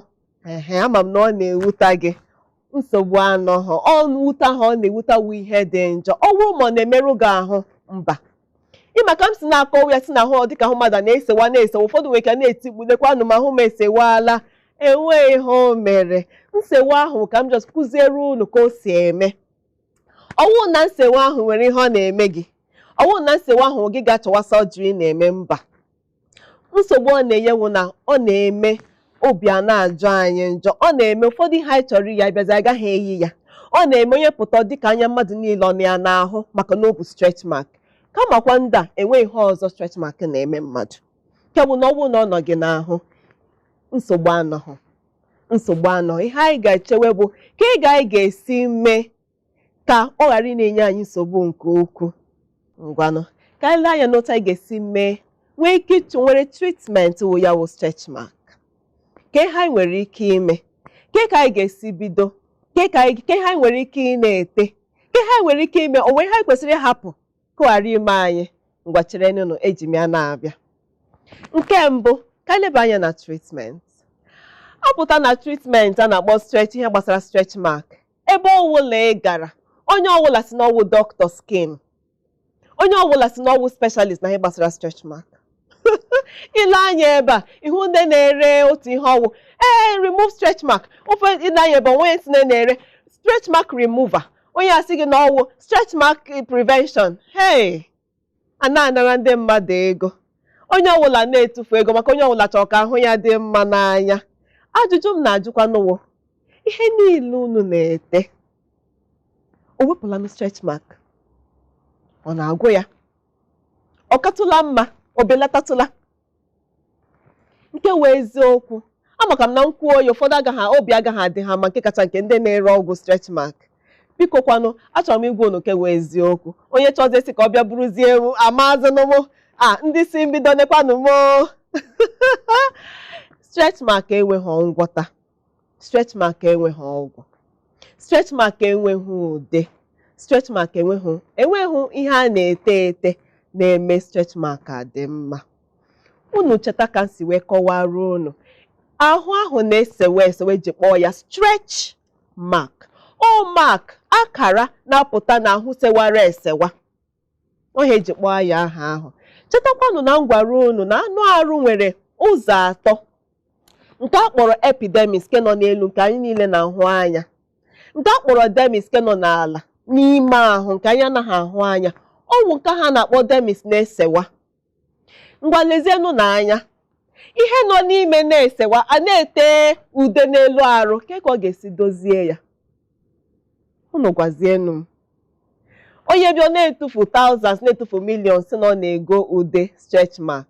Ama m na ọ na-ewuta gị. Nsogbu anọghọ. Ọ nwuta ha, ọ na-ewuta wụ ihe dị njọ. Ọwụ ma ọ na-emerụ gị ahụ, mba. Ịma ka m si na-akọwa ya si na ahụ ọ dịka ahụ mmadụ na-esewa. Ụfọdụ nwere ka na-etikpu lekwanụ ma ahụ m esewala. Enweghị ihe o mere. Nsewa ahụ ka m just kụziere unu ka o si eme. Ọwụ na nsewa ahụ nwere ihe ọ na-eme gị. Ọwụ na nsewa ahụ gị ga-achọwa surgery na-eme, mba. Nsogbu ọ na-enye wụ na ọ na-eme obi a na-ajọ anyị njọ. Ọ na-eme ụfọdụ ihe anyị chọrọ ya bịazi agaghị eyi ya. ọ na-eme onye pụta dịka anya mmadụ niile ọ na ya n'ahụ maka na ọ bụ stretch mark. Kamakwa ndị a enweghị ihe ọzọ stretch mark na-eme mmadụ. Nke bụ na ọ bụrụ na ọ nọ gị n'ahụ, nsogbu anọghị. Ihe anyị ga-echewe bụ ka anyị ga-esi mee ka ọ ghara ị na-enye anyị nsogbu nke ukwuu. Ngwanụ ka anyị lee anya n'otu anyị ga-esi mee nwee ike nwere treatment wụ ya wụ stretch mark. Ka ihe anyị nwere ike ime, ka anyị ga-esi bido, ka ihe anyị nwere ike ị na-ete, ka ihe anyị nwere ike ime, o nwere ihe anyị kwesịrị ịhapụ ka ọ ghara ime anyị. Ngwa chere nụnụ, eji m ya na-abịa. Nke mbụ, ka anyị leba anya na treatment. Ọ pụta na treatment a na-akpọ stretch, ihe gbasara stretch mark. Ebe ọwụla ị gara, onye ọwụla si na ọwụ doctor skin, onye ọbụla si na ọwụ specialist na ihe gbasara stretch mark. Ile anya ebe a, ihu ndị na-ere otu ihe ọwụ, remove stretch mark. Ofe ile anya ebe onye si na-ere stretch mark remover, onye asị gị na ọwụ stretch mark prevention. Anara ndị mmadụ ego. Onye ọbụla na-etufu ego maka onye ọbụla chọrọ ka ahụ ya dị mma n'anya. Ajụjụ m na-ajụkwa n'ụwa, ihe niile unu na-ete, o wepụla m stretch mark? Ọ na-agwụ ya? Ọ katụla mma? O belatatụla? Nke wee eziokwu, amaka m na nkwuo ya ụfọdụ obi agaghị adị ha ma nke kacha nke ndị na-ere ọgwụ stretch mark. Biko kwanụ, achọrọ m igwe unu nke wee eziokwu. Onye chọzie si ka ọ bịa buruzie ewu amazịnụ m, ndị si mbido nekwanụ m. Stretch mark enweghị ngwọta. Stretch mark enweghị ọgwụ. Stretch mark enweghị ude. Stretch mark enweghị ihe a na-ete na-eme stretch mark adị mma. Unu cheta ka m si wee kọwara unu, ahụ ahụ na-esewe esewe ji kpọọ ya stretch mark. O mark, akara na-apụta n'ahụ sewara esewa, ohe eji kpọọ ya aha ahụ. Chetakwanụ na m gwara unu na anụ arụ nwere ụzọ atọ. Nke a kpọrọ epidermis nke nọ n'elu, nke anyị niile na-ahụ anya. Nke a kpọrọ dermis nke nọ n'ala n'ime ahụ, nke anyị anaghị ahụ anya. Ọnwụ nke ha na-akpọ dermis na-esewa. Ngwa lezienụ n'anya, ihe nọ n'ime na-esewa, a na-ete ude n'elu arụ, ka ọ ga-esi dozie ya? Unu gwazienụ m. Onye bịa na-etufu thousands, na-etufu millions si na ọ na-ego ude stretch mark.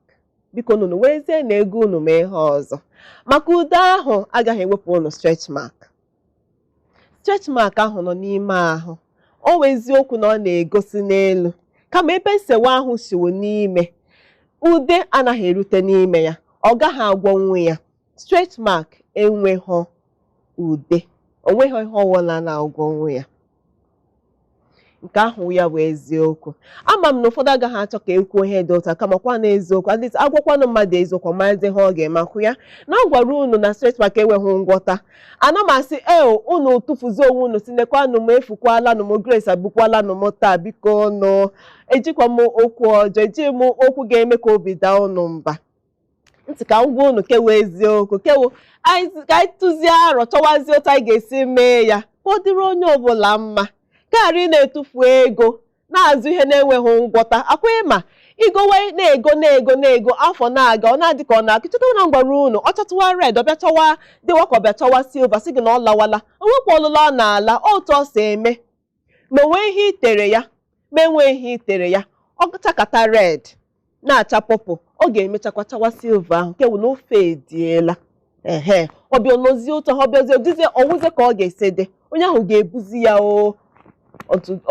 Biko unu werezie na ego unu mee ihe ọzọ, maka ude ahụ agaghị ewepụ unu stretch mark. Stretch mark ahụ nọ n'ime ahụ. O wee eziokwu na ọ na-egosi n'elu, kama ebe nsewa ahụ siwo n'ime, ude anaghị erute n'ime ya, ọ gaghị agwọnwu ya. Stretch mark enweghị ude, o nweghị ihe ọwụla na-agwọnwu ya. Nke ahụ ya bụ eziokwu. Ama m na ụfọdụ agaghị achọ ka ekwuo ihe dị ụta, kama kwa na eziokwu, adịtị agwakwanụ mmadụ eziokwu maazị ihe ọ ga-eme akwụ ya. Na gwara unu na stretch mark enweghị ngwọta. Ana m asị unu tụfuzi onwe unu, si nekwanụ m efukwalanụ m, Grace abụkwalanụ m taa, biko nụ ejikwa m okwu ọjọọ, ejighị m okwu ga-eme ka obi daa unu mba. Ntị ka m gwa unu kewe eziokwu, ka anyị tụzie arọ chọwazie otu anyị ga-esi mee ya ka ọ dịrị onye ọbụla mma. Karị na-etufu ego na-azụ ihe na-enweghị ngwọta. Akwa ịma igowe na-ego afọ na-aga, ọ na-adị ka ọ na-akụ. Cheta na m gwara unu, ọ chọtụwa red, ọ bịa chọwa dịwa ka ọ bịa chọwa silva, sị gị na ọ lawala. O nwekwa ọlụla ọ na-ala, otu ọ si eme. Ma enwe ihe itere ya, ma enwe ihe itere ya, ọ chakata red na-acha pọpụ, ọ ga-emechakwa chawa silva ahụ, nke bụ na ofe ediela. Ọ bịa n'ozi ụtọ, ọ bịazie dizie ọwụzie ka ọ ga-esi dị, onye ahụ ga-ebuzi ya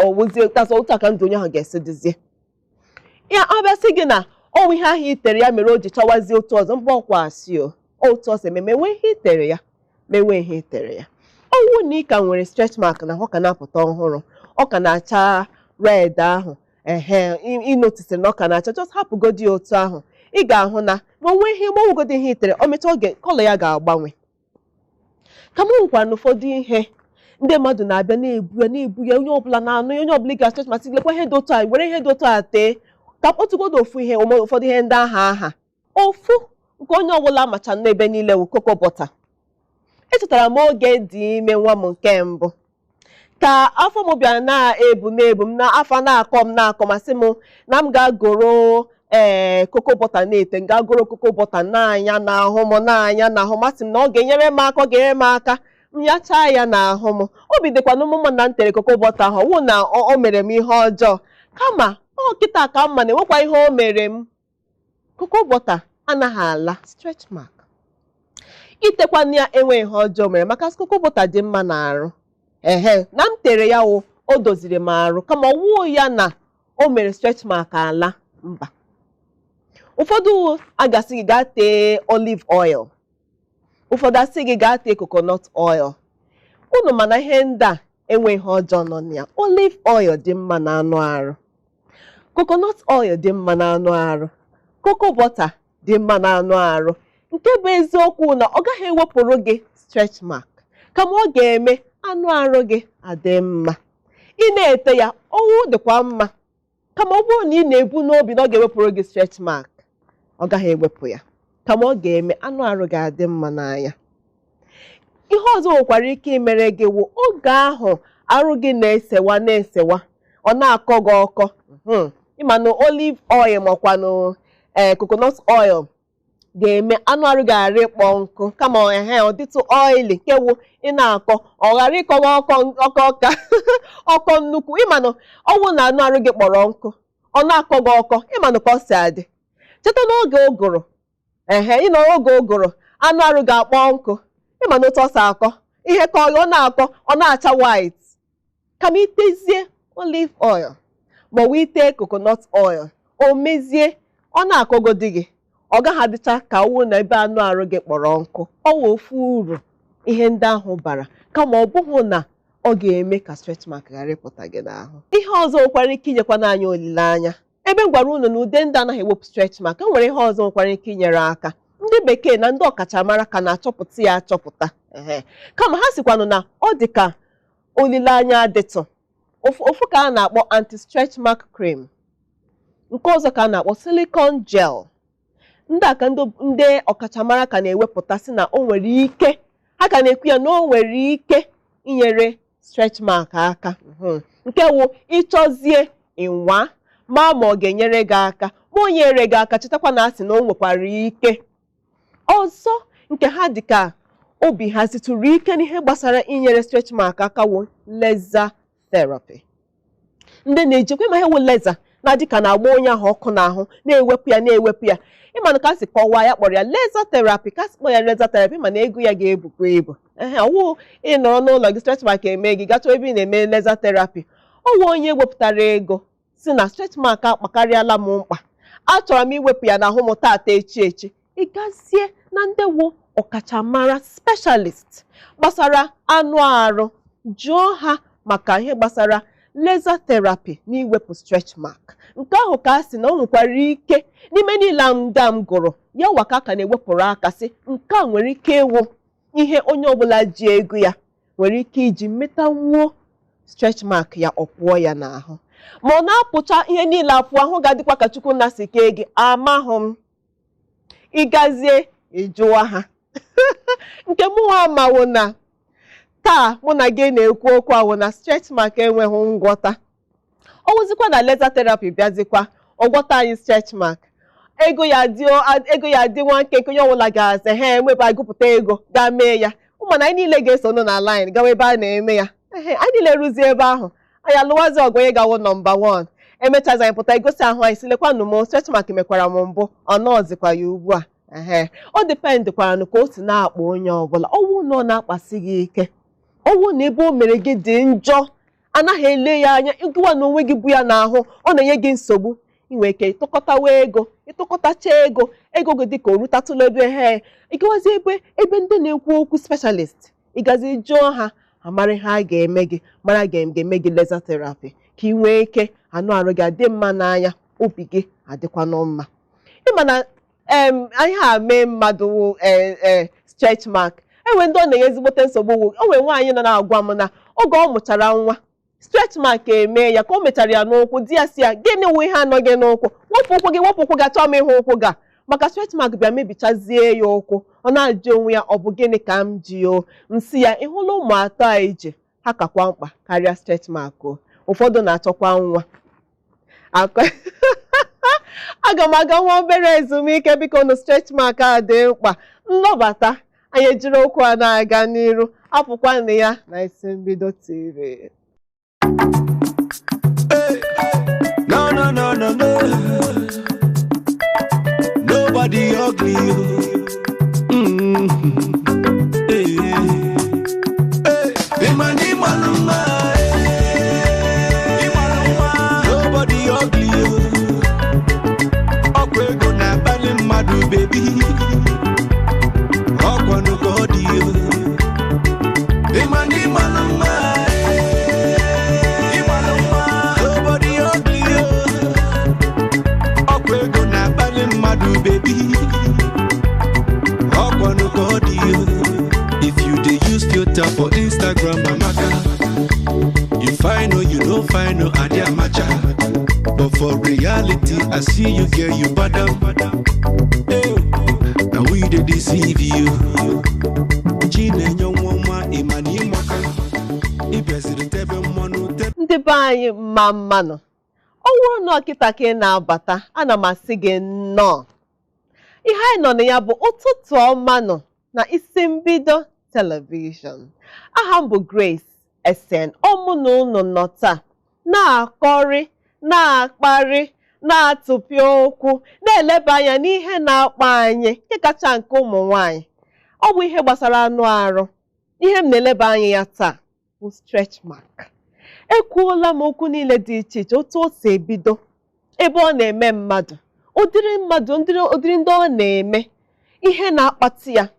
ọwụzie tasọ ụtọ ka ndụ onye ahụ ga-esi dizie ya. Ọ bịa sị gị na ọnwụ ihe ahụ itere ya mere o ji chawazie otu ọzọ, mgbe ọkwa asị otu ọsọ eme menwe ihe itere ya, menwe ihe itere ya. Ọnwụ na ị ka nwere stretch mark na ọ ka na-apụta ọhụrụ, ọ ka na-acha red ahụ, ịnotisiri na ọ ka na-acha, just hapụgodi otu ahụ, ị ga-ahụ na onwe ihe mgbanwegodi ihe itere, o mechaa oge kọlọ ya ga-agbanwe. Kama nwekwa na ụfọdụ ihe ndị mmadụ na-abịa na-ebu ya, onye ọbụla na-anụ ya, onye ọbụla ga stretch mark, lekwa ihe dị otu a, were ihe dị otu a tee, ka kpọtụgodo ofu ihe, ụfọdụ ihe ndị aha ofu nke onye ọbụla macha n'ebe niile wụ cocoa butter. Echetara m oge dị ime nwa m nke mbụ, ka afọ m bịara na-ebu m na afọ na-akọ masị m na m ga-agoro cocoa butter na-ete, ga-agoro cocoa butter n'anya n'ahụ m, n'anya n'ahụ, masị m na ọ ga-enyere m aka, nyacha ya n'ahụ m obi dịkwa n'ụmụ na ntere koko bọta ahụ wụ na o mere m ihe ọjọọ kama kịta ka mma na enwekwa ihe o mere m. Koko bọta anaghị ala stretch mark. Itekwana ya enweghị ihe ọjọọ mere maka koko bọta dị mma n'arụ. Na m tere ya o doziri m arụ kama ọ wụ ya na o mere stretch mark ala mba. Ụfọdụ agasị gị gaa tee olive oil, ụfọdụ asị gị gaa tee coconut oil. Unu mana ihe ndị a enweghị ihe ọjọọ nọ na ya. Olive oil dị mma n'anụ arụ, coconut oil dị mma n'anụ arụ, cocoa butter dị mma n'anụ arụ. Nke bụ eziokwu na ọ gaghị ewepụrụ gị stretch mark kama ọ ga-eme anụ arụ gị adị mma. Ị na-ete ya ọwụ dịkwa mma kama ọ bụrụ na ị na-ebu n'obi na ọ ga-ewepụrụ gị stretch mark, ọ gaghị ewepụ ya kama ọ ga-eme anụ arụ gị adị mma n'anya. Ihe ọzọ nwekwara ike imere gị wụ oge ahụ arụ gị na-esewa ọ na-akọ gị ọkọ. Ịmanụ olive oil makwanụ coconut oil ga-eme anụ arụ gị ghara ịkpọ nkụ kama ọ dịtụ oili nke wụ ị na-akọ ọ ghara ịkọwa ọkọ nnukwu. Ịmanụ ọnwụ na anụ arụ gị kpọrọ nkụ ọ na-akọ gị ọkọ ịmanụ ka ọ si adị. Cheta n'oge ụgụrụ ịnọ oge ụgụrụ anụ arụ ga-akpọ nkụ ịmanụ otu ọ si akọ ihe ka ọ na-akọ ọ na-acha white. Kama itezie olive oil ma ọ wụ ite coconut oil o mezie ọ na-akọgodi gị ọ gaghị adịcha ka ọwụ na ebe anụ arụ gị kpọrọ nkụ. Ọ wụ ofu uru ihe ndị ahụ bara kama ọ bụghị na ọ ga-eme ka stretch mark ghara ịpụta gị n'ahụ. Ihe ọzọ nwekwara ike inyekwana anyị olileanya. Ebe m gwara unu na ude ndị anaghị ewepụ stretch mark, nwere ihe ọzọ nwekwara ike inyere aka. Ndị bekee na ndị ọkachamara ka na-achọpụta ya achọpụta. Kama ha sikwanụ na ọ dị ka olileanya dịtụ. Ofu ka a na-akpọ anti-stretch mark cream, nke ọzọ ka a na-akpọ silicone gel. Ndị a ka ndị ọkachamara ka na-ewepụta sị na o nwere ike, ha ka na-ekwu ya na o nwere ike inyere stretch mark aka. Nke wụ ịchọzie ịnwa ma ọ ga-enyere gị aka ma o nyere gị aka. Chetakwa na asị na o nwekwara ike ọzọ nke ha dị ka obi ha zitụrụ ike n'ihe gbasara inyere stretch mark aka wụ laser therapy. Ndị na-ejikwa ma ihe wụ laser na-adị ka na-agba onye ahụ ọkụ n'ahụ na-ewepụ ya. Ịmanụ ka a sị kọwaa ya kpọrọ ya laser therapy, ka a sị kpọọ ya laser therapy mana ego ya ga-ebukwa ibu. Ọwụ ịnọrọ n'ụlọ gị stretch mark eme gị gachọ ebe ị na-eme laser therapy. Ọwụ onye wepụtara ego si na stretch mark akpakarịala m mkpa, achọrọ m iwepụ ya n'ahụ m taata echi. Ị gazie na ndị wụ ọkachamara specialist gbasara anụ arụ, jụọ ha maka ihe gbasara laser therapy n'iwepụ stretch mark. Nke ahụ ka a sị na o nwekwara ike n'ime niile ndị m gụrụ ya waka ka na-ewepụrụ aka sị nke a nwere ike ịwụ ihe onye ọbụla ji ego ya nwere ike iji metanwuo stretch mark ya ọ pụọ ya n'ahụ. Ma ọ na-apụcha ihe niile apụ ahụ ga-adịkwa ka Chukwu na si kee gị amahụ m. Ịgazie ịjụwa ha nke mụ nwa amawo na taa mụ na gị na-ekwu okwu ahụ na stretch mark enweghị ngwọta. Ọ wụzikwa na laser therapy bịazikwa ọgwọta anyị stretch mark, ego ya dị nwa nke onye ọbụla ga-aza enwebe agụpụta ego gaa mee ya. Ụmụna anyị niile ga-eso nụ na line gawa ebe a na-eme ya. Anyị niile rụzie ebe ahụ anyị alụwazi ọgụ onye gawo nọmba 1. Emechazi anyị pụta egosi ahụ anyị silekwanụ m stretch mark mekwara m mbụ ọ nọọzikwa ya ugbu a. Ọ dịpendikwara ka o si na-akpa onye ọbụla. Ọwụ na ọ na-akpasi gị ike, ọwụ na ebe o mere gị dị njọ anaghị ele ya anya, ịgụwa na onwe gị bụ ya n'ahụ ọ na-enye gị nsogbu, inwe ike ịtụkọtawa ego, ịtụkọtacha ego gị dịka o rutatụla ebe ịgawazi ebe ndị na-ekwu okwu specialist, ịgazi jụọ ha amara ha ga-eme gị, mara ga-eme gị laser therapy ka ị nwee ike anụ arụ gị adị mma n'anya, obi gị adịkwanụ mma. Ịma na anyị ha mee mmadụ stretch mark enwe ndị ọ na-enye ezigbote nsogbu. O nwere nwaanyị nọ na-agwa m na oge ọ mụchara nwa stretch mark eme ya ka o mechara ya n'ụkwụ. Di ya si ya gịnị wụ ihe anọ gị n'ụkwụ, wepụ ụkwụ gị achọ m ịhụ ụkwụ gị maka stretch mark bịa mebichazie ya ụkwụ. Ọ na-ajụ onwe ya ọ bụ gịnị ka m ji nsị ya ịhụla ụmụ atọ a ije ha kakwa mkpa karịa stretch mark ụfọdụ na-achọkwa nwa. Aga m aga nwa obere ezumike biko na stretch mark a dị mkpa. Nlọbata anyị ejiri okwu a na-aga n'iru apụkwana ya na isi mbido TV. No, no, no, no, no. Nobody ugly. Hey, hey, mani maluma. Nobody ugly. Okwe go na bali mmadu baby. Okwa no godi. Hey, mani maluma. Baby, if you dey use filter for Instagram, maka, you find or you don't find no idea matcha. But for reality, I see you girl, you badam. Now we dey deceive you. Chine nyomwa imani maka. Ibezire tebe monu tebe. Ndị be anyị mmanụ. Ọ wụrụ na ọkịta ka ị na-abata, ana m asị gị nnọọ. Ihe anyị nọ na ya bụ ụtụtụ ọma nọ na isi mbido telivishọn. Aha m bụ Grace Essen. Ọmụ na unu nọ taa na-akọrị, na-akparị, na-atụpị okwu, na-eleba anya n'ihe na-akpa anyị nke kacha nke ụmụ nwanyị. Ọ bụ ihe gbasara anụ arụ. Ihe m na-eleba anya ya taa bụ stretch mark. Ekwuola m okwu niile dị iche iche otu o si ebido, ebe ọ na-eme mmadụ, ụdịrị ndị ọ na-eme, ihe na-akpati ya.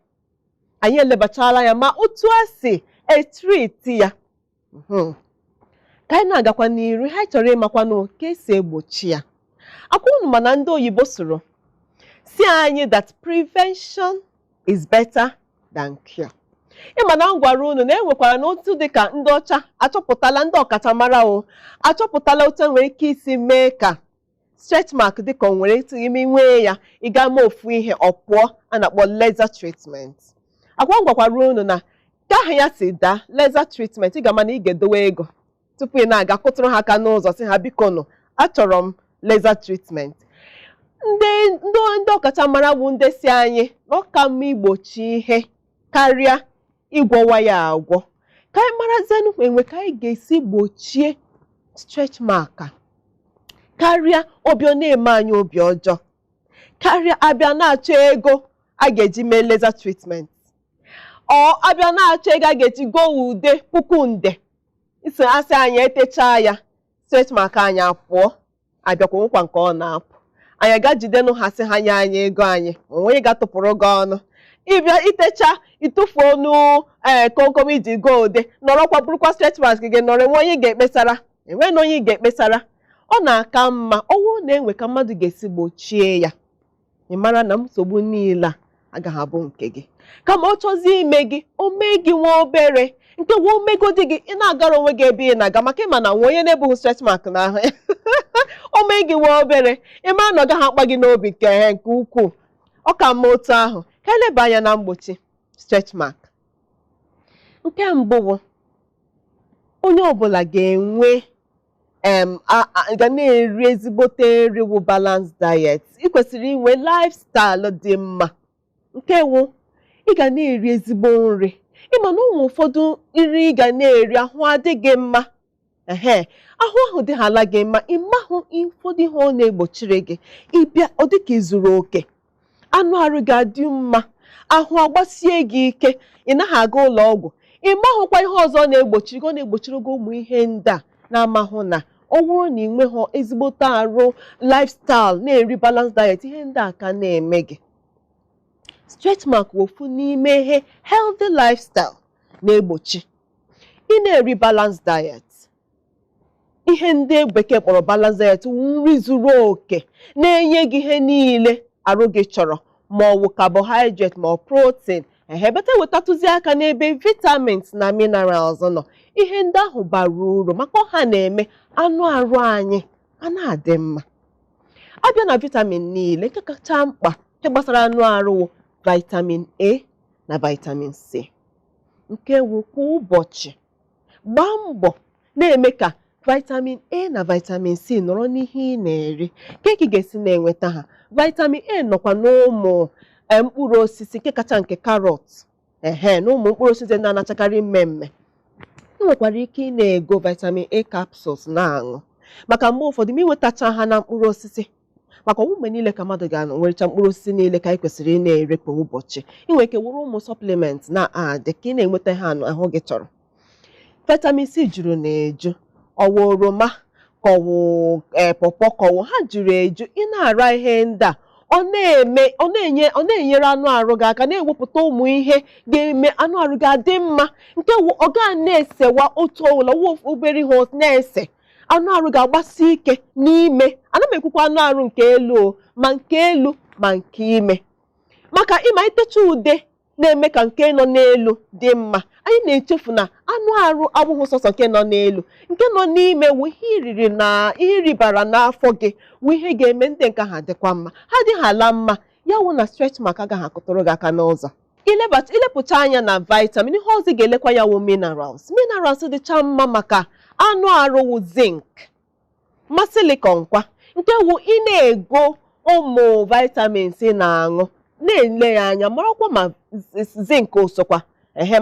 Anyị elebachala ya ma otu a si etriti ya. Ka anyị na-agakwa n'iru, ha chọrọ ịmakwa na ka esi egbochi ya. Akwa unu mana ndị oyibo soro si anyị that prevention is better than cure. Ịma na m gwara unu na enwekwara n'otu dịka ndị ọcha achọpụtala, ndị ọkachamara achọpụtala otu nwere ike isi mee ka stretch mark dịka o nwere ime nwee ya ịga mee ofu ihe ọ pụọ, a na-akpọ laser treatment. Akwa m gwakwara unu na ka ahụ ya si daa laser treatment, ị ga-ama na ị ga-edowe ego tupu ị na-aga kụtụrụ ha aka n'ụzọ sị ha biko nụ achọrọ m laser treatment. Ndị ọkachamara bụ ndị si anyị na ọ ka mma igbochi ihe karịa ịgwọwa ya agwọ. Ka anyị marazienụ enwe ka anyị ga-esi gbochie stretch mark karịa obi ọ na-eme anyị obi ọjọọ, karịa abịa na-achọ ego a ga-eji mee laser treatment, ọ abịa na-achọ ego a ga-eji go ude puku nde isi asị anyị etechaa ya stretch mark anyị apụọ, abịakwa nwekwa nke ọ na-apụ. Anyị ga-jidenụ ha sị ha nye anyị ego anyị, onwe ga-atụpụrụ gị ọnụ. Ịbịa itecha ịtụfuo nu komkom iji go ude, nọrọkwa bụrụkwa stretch mark gị nọrọ, enwe onye ga-ekpesara, enwe na onye ga-ekpesara. Ọ na-aka mma ọnwụ na-enwe ka mmadụ ga-esi gbochie ya. Ị mara na nsogbu niile a agaghị abụ nke gị. Kama ọ chọzie ime gị, o mee gị nwa obere, nke nwa omegodi gị, ị na-agara onwe gị ebe ị na-aga, maka ịma na nwa onye na-ebughị stretch mark n'ahụ ya. O mee gị nwa obere, ị mara na ọ gaghị akpa gị n'obi nke ukwuu. Ọ ka mma otu ahụ. Ka eleba anya na mgbochi stretch mark. Nke mbụ bụ onye ọbụla ga-enwe ga na-eri ezigbote nri wụ balanced diet. Ị kwesịrị inwe lifestyle dị mma. Nke wụ ị ga na-eri ezigbo nri. Ịma na ụmụ ụfọdụ nri ị ga na-eri ahụ adịghị mma. Ahụ ahụ dị hala gị mma, ịmahụ ụfọdụ ihe ọ na-egbochiri gị. Ịbịa ọ dịka izuru oke, anụ arụ ga-adị mma, ahụ agbasie gị ike, ị naghị aga ụlọ ọgwụ. Ị mahụkwa ihe ọzọ na-egbochiri gị, ọ na-egbochiri gị ụmụ ihe ndị a na-amahụ na ọ bụrụ na ị nweghị ezigbote arụ, lifestyle, na-eri balanced diet, ihe ndị a ka na-eme gị. Stretch mark wofu n'ime ihe healthy lifestyle na-egbochi. Ị na-eri balanced diet. Ihe ndị bekee kpọrọ balanced diet nri zuru oke na-enye gị ihe niile arụ gị chọrọ, ma ọ wụ carbohydrate ma ọ protein, beta wetatụzi aka n'ebe vitamins na minerals nọ. Ihe ndị ahụ bara uru maka ha na-eme anụ arụ anyị a na-adị mma. Abịa na vitamin niile, nke kacha mkpa nke gbasara anụ arụ vitamin A na vitamin C. Nke wụ kwa ụbọchị gbaa mbọ na-eme ka vitamin A na vitamin C nọrọ n'ihe ị na-eri. Ka ị ga-esi na-enweta ha. Vitamin A nọkwa n'ụmụ mkpụrụ osisi nke kacha nke carrot, na ụmụ mkpụrụ osisi na-anachakarị mmemme ị nwekwara ike ị na-ego vitamin A capsules na-aṅụ maka mgbe ụfọdụ ma iwetacha ha na mkpụrụ osisi maka ọgwụgwọ niile ka mmadụ ga-enwerecha mkpụrụ osisi niile ka anyị kwesịrị ị na-ere kwa ụbọchị ị nwere ike were ụmụ supplement na-adị ka ị na-enweta ha ahụ gị chọrọ vitamin C juru na-eju ọwụ oroma ka ọwụ pọpọ ka ọwụ ha juru eju ị na-ara ihe ndị a ọ na-enyere anụ arụ gị aka na-ewepụta ụmụ ihe ga-eme anụ arụ gị adị mma nke ọ ga na-esewa otu ọbụla obere ihe na-ese anụ arụ ga-agbasi ike n'ime ana m ekwukwa anụ arụ nke elu ma nke elu ma nke ime maka ịma itecha ude na-eme ka nke nọ n'elu dị mma anyị na-echefu na anụ arụ abụghị sọsọ nke nọ n'elu nke nọ n'ime wụ ihe iribara n'afọ gị wụ ihe ga-eme ndị nke ha dịkwa mma ha dị hala mma ya wụ na stretch mark agaghị akụtụrụ gị aka n'ụzọ ilepụcha anya na vitamin ihe ọzọ ga-elekwa ya wụ minerals dịcha mma maka anụ arụ wụ zinc ma silicon kwa nke wụ ị na-ego ụmụ vitamins na-aṅụ na-ele ya anya marakwa ma zinc osokwa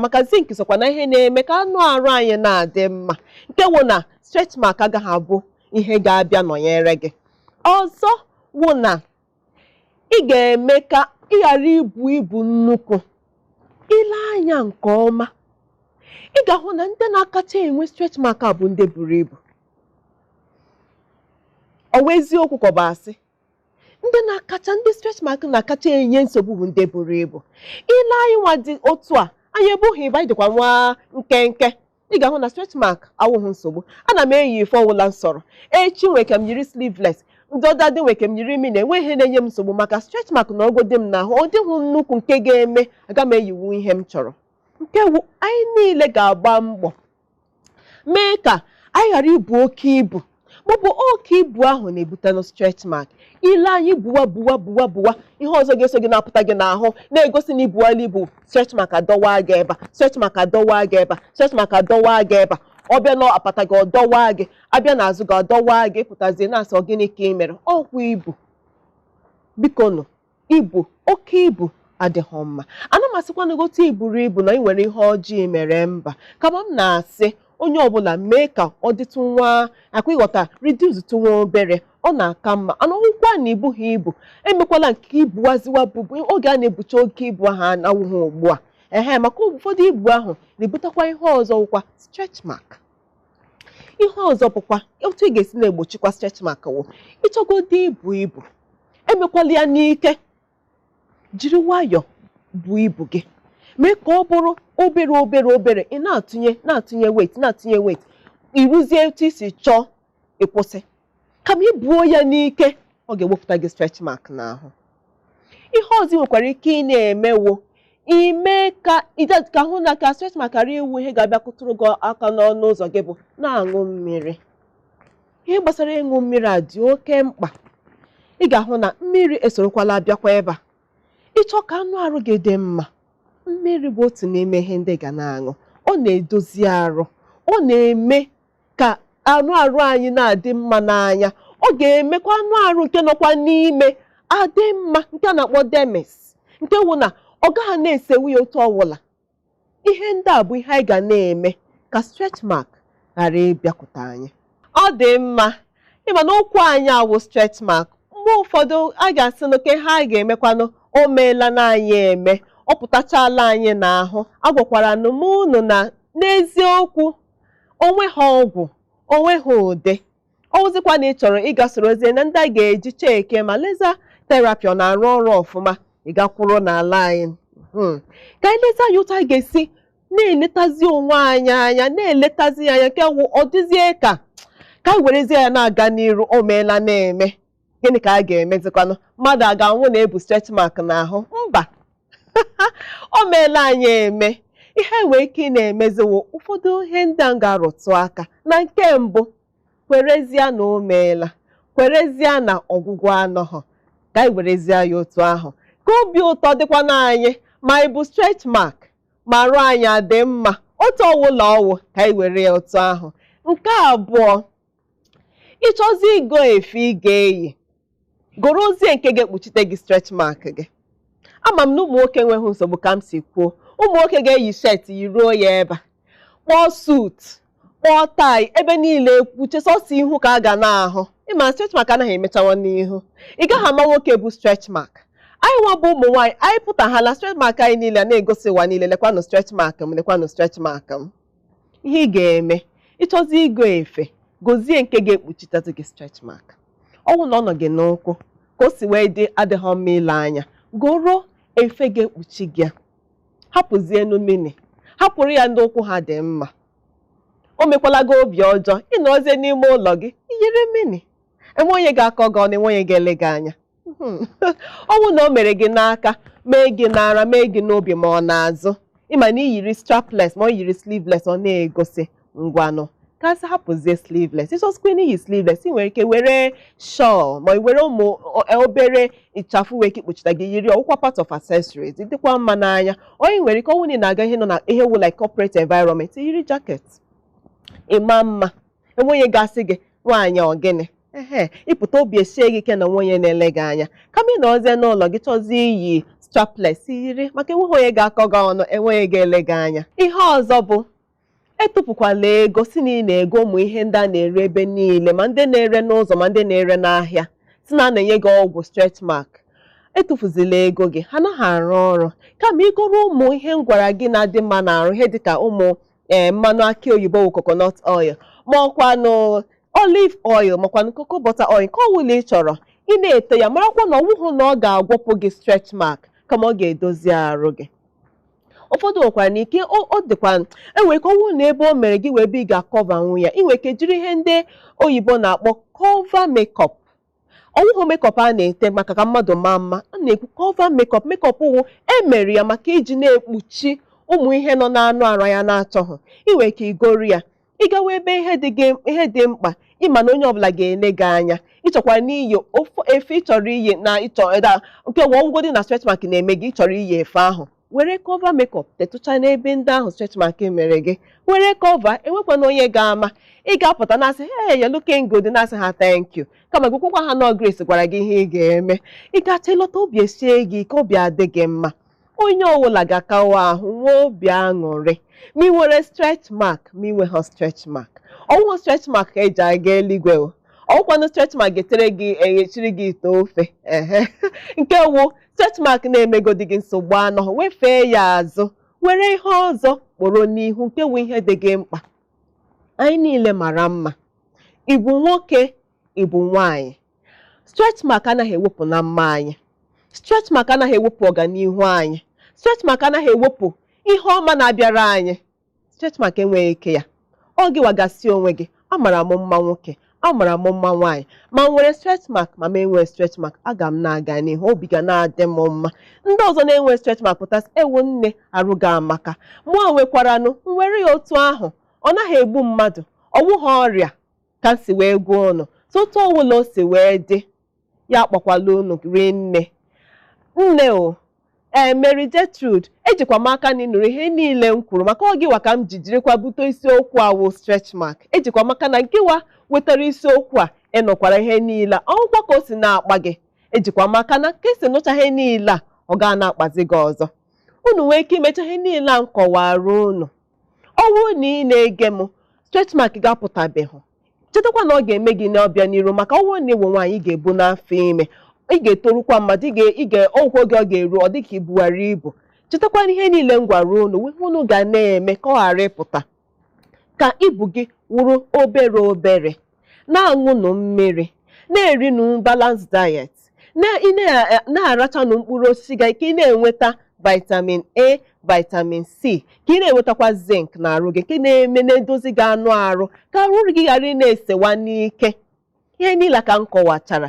maka zinc sokwa na ihe na-eme ka anụ arụ anyị na-adị mma nke wụ na stretch mark agaghị abụ ihe ga-abịa nọnyere gị ọzọ wụ na ị ga-eme ka ị ghara ibu nnukwu ile anya nke ọma ị ga-ahụ na ndị na-akacha enwe stretch mark bụ ndị buru ibu ọ wụ eziokwu ka ọ bụ asị ndị stretch mark na-akacha enye nsogbu bụ ndị buru ibu ile anyị nwa dị otu a anyị ebughị ibe anyị dịkwa nwa nkenke ị ga-ahụ na stretch mark awụghị nsogbu ana m eyi ife ọwụla nsọrọ echi nwere ka m yiri sleeveless ndị ọdadị nwere ka m yiri mini enweghị ihe na-enye m nsogbu maka stretch mark na ogo dị m n'ahụ ọ dịghị nnukwu nke ga-eme aga m eyiwu ihe m chọrọ nke wu anyị niile ga-agba mbọ mee ka anyị ghara ibu oke ibu maọbụ oke ibu ahụ na-ebute na stretch mark ile anyị buwa ihe ọzọ ga-eso gị na-apụta gị n'ahụ na-egosi na ibuala ibu stretch mark adọwa gị ebe stretch mark adọwa gị ebe stretch mark adọwa gị ebe ọbịa na apata gị ọdọwa gị abịa n'azụ gị ọdọwa gị pụtazie na-asị ọ gịnị ka ị mere ọkwa ibu biko nụ ibu oke ibu adịghị mma ana m asịkwana gote iburu ibu na ị nwere ihe ọjọọ mere mba kama m na-asị onye ọbụla mee ka ọ dịtụ nwa akwa ịghọta reduce tụ nwa obere ọ na-aka mma ana ọgwụkwa na ibu ha ibu emekwala nke ibuwaziwa bụbụ oge a na-ebucha oke ibu ahụ anawụghị ugbu a maka ụfọdụ ibu ahụ na-ebutekwa ihe ọzọ wụkwa stretch mark ihe ọzọ bụkwa otu ị ga-esi na-egbochikwa stretch mark wụ ịchọgodi ibu emekwala ya n'ike jiri nwayọọ bụ ibu gị mee ka ọ bụrụ obere ị na-atụnye weight iruzie etu isi chọọ ịkwụsị kama ibuo ya n'ike ọ ga-ewepụta gị stretch mark n'ahụ ihe ọzọ nwekwara ike ị na-emewo ime ka hụ na ka stretch mark ghara iwu ihe ga-abịakụtụrụ gị aka n'ọnụ ụzọ gị bụ na-aṅụ mmiri ihe gbasara ịṅụ mmiri a dị oke mkpa ị ga-ahụ na mmiri esorokwala abịakwa ebe a ịchọ ka anụ arụ gị dị mma mmiri bụ otu n'ime ihe ndị ga na-aṅụ ọ na-edozi arụ ọ na-eme ka anụ arụ anyị na-adị mma n'anya ọ ga-emekwa anụ arụ nke nọkwa n'ime adị mma nke a na-akpọ dermis nke wụ na ọ gaghị na-esewu ya otu ọwụla ihe ndị a bụ ihe anyị ga na-eme ka stretch mark ghara ịbịakwute anyị ọ dị mma ịma na okwu anyị awụ stretch mark mgbe ụfọdụ a ga-asị n'oke ha anyị ga-emekwanụ o meela na anyị eme ọ pụtachala anyị n'ahụ agwakwara m unu na n'eziokwu onwe ha ọgwụ onwe ha ụdị ọwụzikwa na ị chọrọ ịga sorozie na ndị a ga-eji cheke ma laser therapy ọ na-arụ ọrụ ọfụma ị gakwuru n'ala anyị ka anyị leta anyị otu anyị ga-esi na-eletazi onwe anyị anya na-eletazi anya nke wụ ọ dịzie ka anyị werezie ya na-aga n'iru o meela na-eme gịnị ka a ga-emezikwanụ mmadụ a ga-anwụ na ebu stretch mark n'ahụ mba o meela anyị eme ihe nwee ike ị na-emeziwo ụfọdụ ihe ndị a ga-arụtụ aka na nke mbụ kwerezie na o meela kwerezie na ọgwụgwọ anọghọ ka anyị werezie ya otu ahụ ka obi ụtọ dịkwa n'anyị ma ị bụ stretch mark ma arụ anyị adị mma otu ọwụla ọwụ ka anyị were ya otu ahụ nke abụọ ịchọzi igo efe ị ga-eyi goro ozie nke ga-ekpuchite gị stretch mark gị ama m na ụmụ nwoke enweghị nsogbu ka m si kwuo ụmụ nwoke ga-eyi shirt yiruo ya ebe kpọọ suit kpọọ tai ebe niile ekpuche sọsọ ihu ka a ga na-ahụ ịma stretch mark anaghị emechawa n'ihu ị gaghị ama nwoke bụ stretch mark anyị nwa bụ ụmụ nwaanyị anyị pụtaghala stretch mark anyị niile na-egosi ụwa niile lekwanụ stretch mark m lekwanụ stretch mark m ihe ị ga-eme ịchọzi igo efe gozie nke ga-ekpuchitazụ gị stretch mark ọnwụ na ọ nọ gị n'ụkwụ ka o si wee dị adịghị mma ile anya goro efe ga-ekpuchi gị hapụzie mini hapụrụ ya ndị ụkwụ ha dị mma o mekwala gị obi ọjọọ ịnọzie n'ime ụlọ gị iyiri mini enwe onye ga-akọ gị ọnụ enwe onye ga-ele gị anya ọnwụ na o mere gị n'aka mee gị n'ara mee gị n'obi ma ọ n'azụ ịma na iyiri strapless ma ọ yiri sleeveless ọ na-egosi ngwanụ kasị hapụzie sleeveless ịchọsikwa n'iyi sleeveless ị nwere ike were shawl ma were ụmụ obere ịchafụ wee ikpuchita gị yiri ọwụkwa part of accessories dịkwa mma n'anya onye nwere ike ọnwụ na-aga ihe nọ na ihe wụ like corporate environment yiri jacket ịma mma enwe onye ga-asị gị nwaanyị ọgịnị ịpụta obi esie gị ike na nwunye na-ele gị anya kama ị nọzie n'ụlọ gị chọzie iyi strapless yiri maka enweghị onye ga-akọ gị ọnụ enweghị ga-ele gị anya ihe ọzọ bụ etụpụkwala ego si na ị na-ego ụmụ ihe ndị a na-ere ebe niile ma ndị na-ere n'ụzọ ma ndị na-ere n'ahịa si na na-enye gị ọgwụ stretch mark etụfuzila ego gị ha naghị arụ ọrụ kama igoro ụmụ ihe m gwara gị na-adị mma na-arụ ihe dịka ụmụ mmanụ akị oyibo wụ coconut oil ma ọkwanụ olive oil makwanụ cocoa butter oil nke ọwụla ị chọrọ ị na-ete ya marakwa na ọwụhụ na ọ ga-agwọpụ gị stretch mark kama ọ ga-edozi arụ gị ụfọdụ nwekwara na ike ọ dịkwa enwere ka ọnwụ na ebe o mere gị wee ebe ị ga-akọva nwu ya ị nwere ike jiri ihe ndị oyibo na-akpọ cover makeup ọwụhụ makeup a na-ete maka ka mmadụ maa mma a na-ekwu cover makeup makeup wụ emere ya maka iji na-ekpuchi ụmụ ihe nọ n'anụ arụ ya na-achọghị ị nwere ike igoro ya ịgawa ebe ihe dị mkpa ịma na onye ọbụla ga-ele gị anya ịchọkwara n'iyi efe ịchọrọ iyi na ịchọ nke ọgwụgwọ na stretch mark na-eme gị ịchọrọ iyi efe ahụ were cover makeup tetụcha n'ebe ndị ahụ stretch mark mere gị were cover enwekwana onye ga-ama ị ga-apụta na-asị hey you're looking good na-asị ha thank you kama gwụkwakwa ha na Grace gwara gị ihe ị ga-eme ị gacha ịlọta obi esie gị ka obi adị gị mma onye ọbụla ga-akawa ahụ nwee obi aṅụrị ma ị nwere stretch mark ma ị nweghị stretch mark ọnwụ stretch mark ka eji aga eluigwe ọwụkwanụ stretch mark ga-etere gị eghechiri gị ite ofe nke wụ stretch mark na-emegodi gị nsogbu anọ wefee ya azụ were ihe ọzọ kpọrọ n'ihu nke wụ ihe dị gị mkpa anyị niile mara mma ịbụ nwoke ịbụ nwaanyị stretch mark anaghị ewepụ na mma anyị stretch mark anaghị ewepụ ọganihu anyị stretch mark anaghị ewepụ ihe ọma na-abịara anyị stretch mark enweghị ike ya ọ gị wagasị onwe gị amara m mma nwoke amara m mma nwaanyị ma m nwere stretch mark ma m enwee stretch mark aga m na-aga n'ihu obi ga na-adị m mma ndị ọzọ na-enwe stretch mark pụtasị ewu nne arụ ga amaka mụọ nwekwaranụ nwere ya otu ahụ ọ naghị egbu mmadụ ọwụghị ọrịa ka si wee gwuo ụnụ tụtụ ọwụla o si wee dị ya akpọkwala unu rie nne o Mary Gertrude ejikwa m aka na ịnụrụ ihe niile m kwuru maka ọ gịwa ka m ji jirikwa bute isiokwu a wụ stretch mark ejikwa m aka na gịwa wetara isiokwu a ịnụkwara ihe niile ọgwụkwa ka o si na-akpa gị ejikwa m aka na ka esi nụcha ihe niile a ọ ga na-akpazi gị ọzọ unu nwee ike imecha ihe niile a m kọwara unu ọnwụ na ị na-ege m stretch mark ga-apụtabeghị chetakwa na ọ ga-eme gị n'ọbịa n'iru maka ọnwụ na ịwụ nwaanyị ga-ebu n'afọ ime ị ga-etorukwa mmadụ ọgwụgwọ oge ọ ga-eru ọ dịka ibughara ibu chetakwa ihe niile m gwara unu unu ga na-eme ka ọ ghara ịpụta ka ibu gị wụrụ obere obere na-aṅụnụ mmiri na-erinụ balance diet na-arachanụ mkpụrụ osisi ga ike ị na-enweta vitamin A vitamin C ka ị na-enwetakwa zinc na arụ gị nke na-eme na-edozi gị anụ arụ ka arụ gị ghara ị na-esewa n'ike ihe niile ka m kọwachara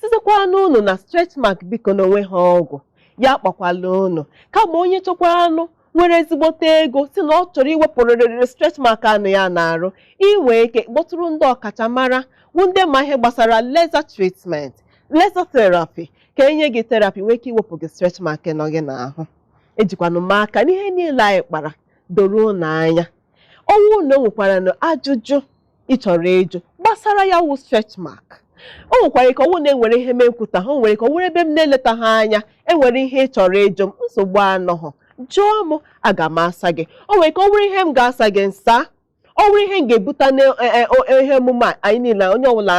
sizikwa n'ụnụ na stretch mark biko na onwe ha ọgwụ ya kpakwala ụnụ kama onye chọkwara anụ nwere ezigbote ego si na ọ chọrọ iwepụrịrị stretch mark anụ ya na-arụ inwe ike kpọtụrụ ndị ọkachamara bụ ndị ma ihe gbasara laser treatment laser therapy ka enye gị therapy nwee ike iwepụ gị stretch mark nọ gị n'ahụ ejikwanụ m aka n'ihe niile anyị kpara doro n'anya ọnwụ na o nwekwara na ajụjụ ị chọrọ ịjụ gbasara ya wụ stretch mark o nwekwara ka ọnwụ na-enwere ihe menkwuta ha nwere ka ọ nwere ebe m na-eleta ha anya enwere ihe ị chọrọ ịjụ m nsogbu anọghọ jụọ m aga m asa gị. O nwere ka ọ bụrụ ihe m ga-asa gị nsa, ọ bụrụ ihe m ga-ebute n'ihe emume a anyị niile onye ọbụla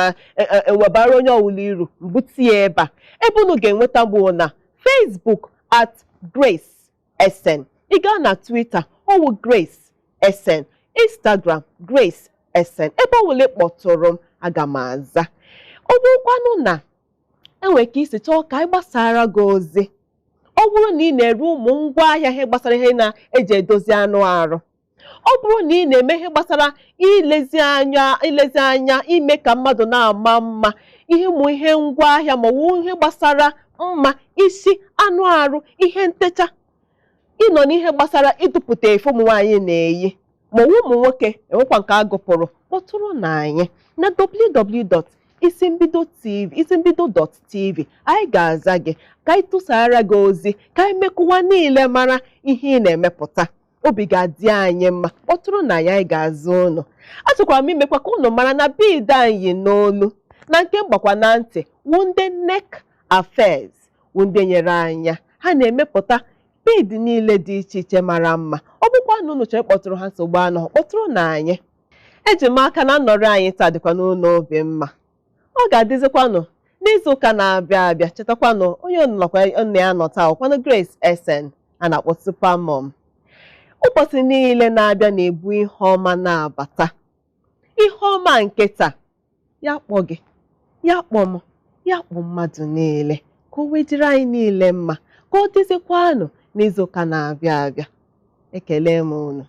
ewebara onye ọbụla iru mbute ya ebe a. Ebe unu ga-enweta m na Facebook at Grace Essen. Ị gaa na Twitter ọwụ Grace Essen, Instagram Grace Essen. Ebe ọbụla kpọtụrụ m aga m aza. Ọ bụrụkwanụ na enwere ka isi chọọ ka anyị gbasara gị ozi, ọ bụrụ na ị na-ere ụmụ ngwaahịa ihe gbasara ihe na-eji edozi anụ arụ, ọ bụrụ na ị na-eme ihe gbasara ilezi anya ime ka mmadụ na-ama mma, ihe ụmụ ihe ngwaahịa ma ọ bụ ihe gbasara mma isi anụ arụ, ihe ntecha, ịnọ n'ihe gbasara ịdụpụta efe ụmụ nwaanyị na-eyi ma ọ bụ ụmụ nwoke enwekwa nke agụpụrụ, kpọtụrụ na anyị na www.isimbido.tv. Anyị ga-aza gị ka anyị tụsara gị ozi, ka anyị mekụwa niile mara ihe ị na-emepụta. Obi ga-adị anyị mma, kpọtụrụ na anyị ga-azụ ụnụ. Achọkwara m imekwa ka ụnụ mara na bid anyị n'olu na nke mgbakwa na ntị wunde neck affairs, wunde nyere anya ha na-emepụta bid niile dị iche iche mara mma. Ọ bụkwa na ụnụ chọrọ ịkpọtụrụ ha nsogbu anọ, kpọtụrụ na anyị. Eji m aka na nnọrọ anyị taa dịkwa n'ụlọ obi mma. Ọ ga-adịzikwanụ n'izu ụka na-abịa abịa. Chetakwanụ onye nnọkwa nne ya nọ taa ọkwanụ Grace Essen a na-akpọ Super Mom. Ụbọchị niile na-abịa na-ebu ihe ọma na-abata. Ihe ọma nke taa ya kpọ gị, ya kpọ m, ya kpọ mmadụ niile ka o wejiri anyị niile mma, ka ọ dịzikwanụ n'izu ụka na-abịa abịa. Ekele m unu.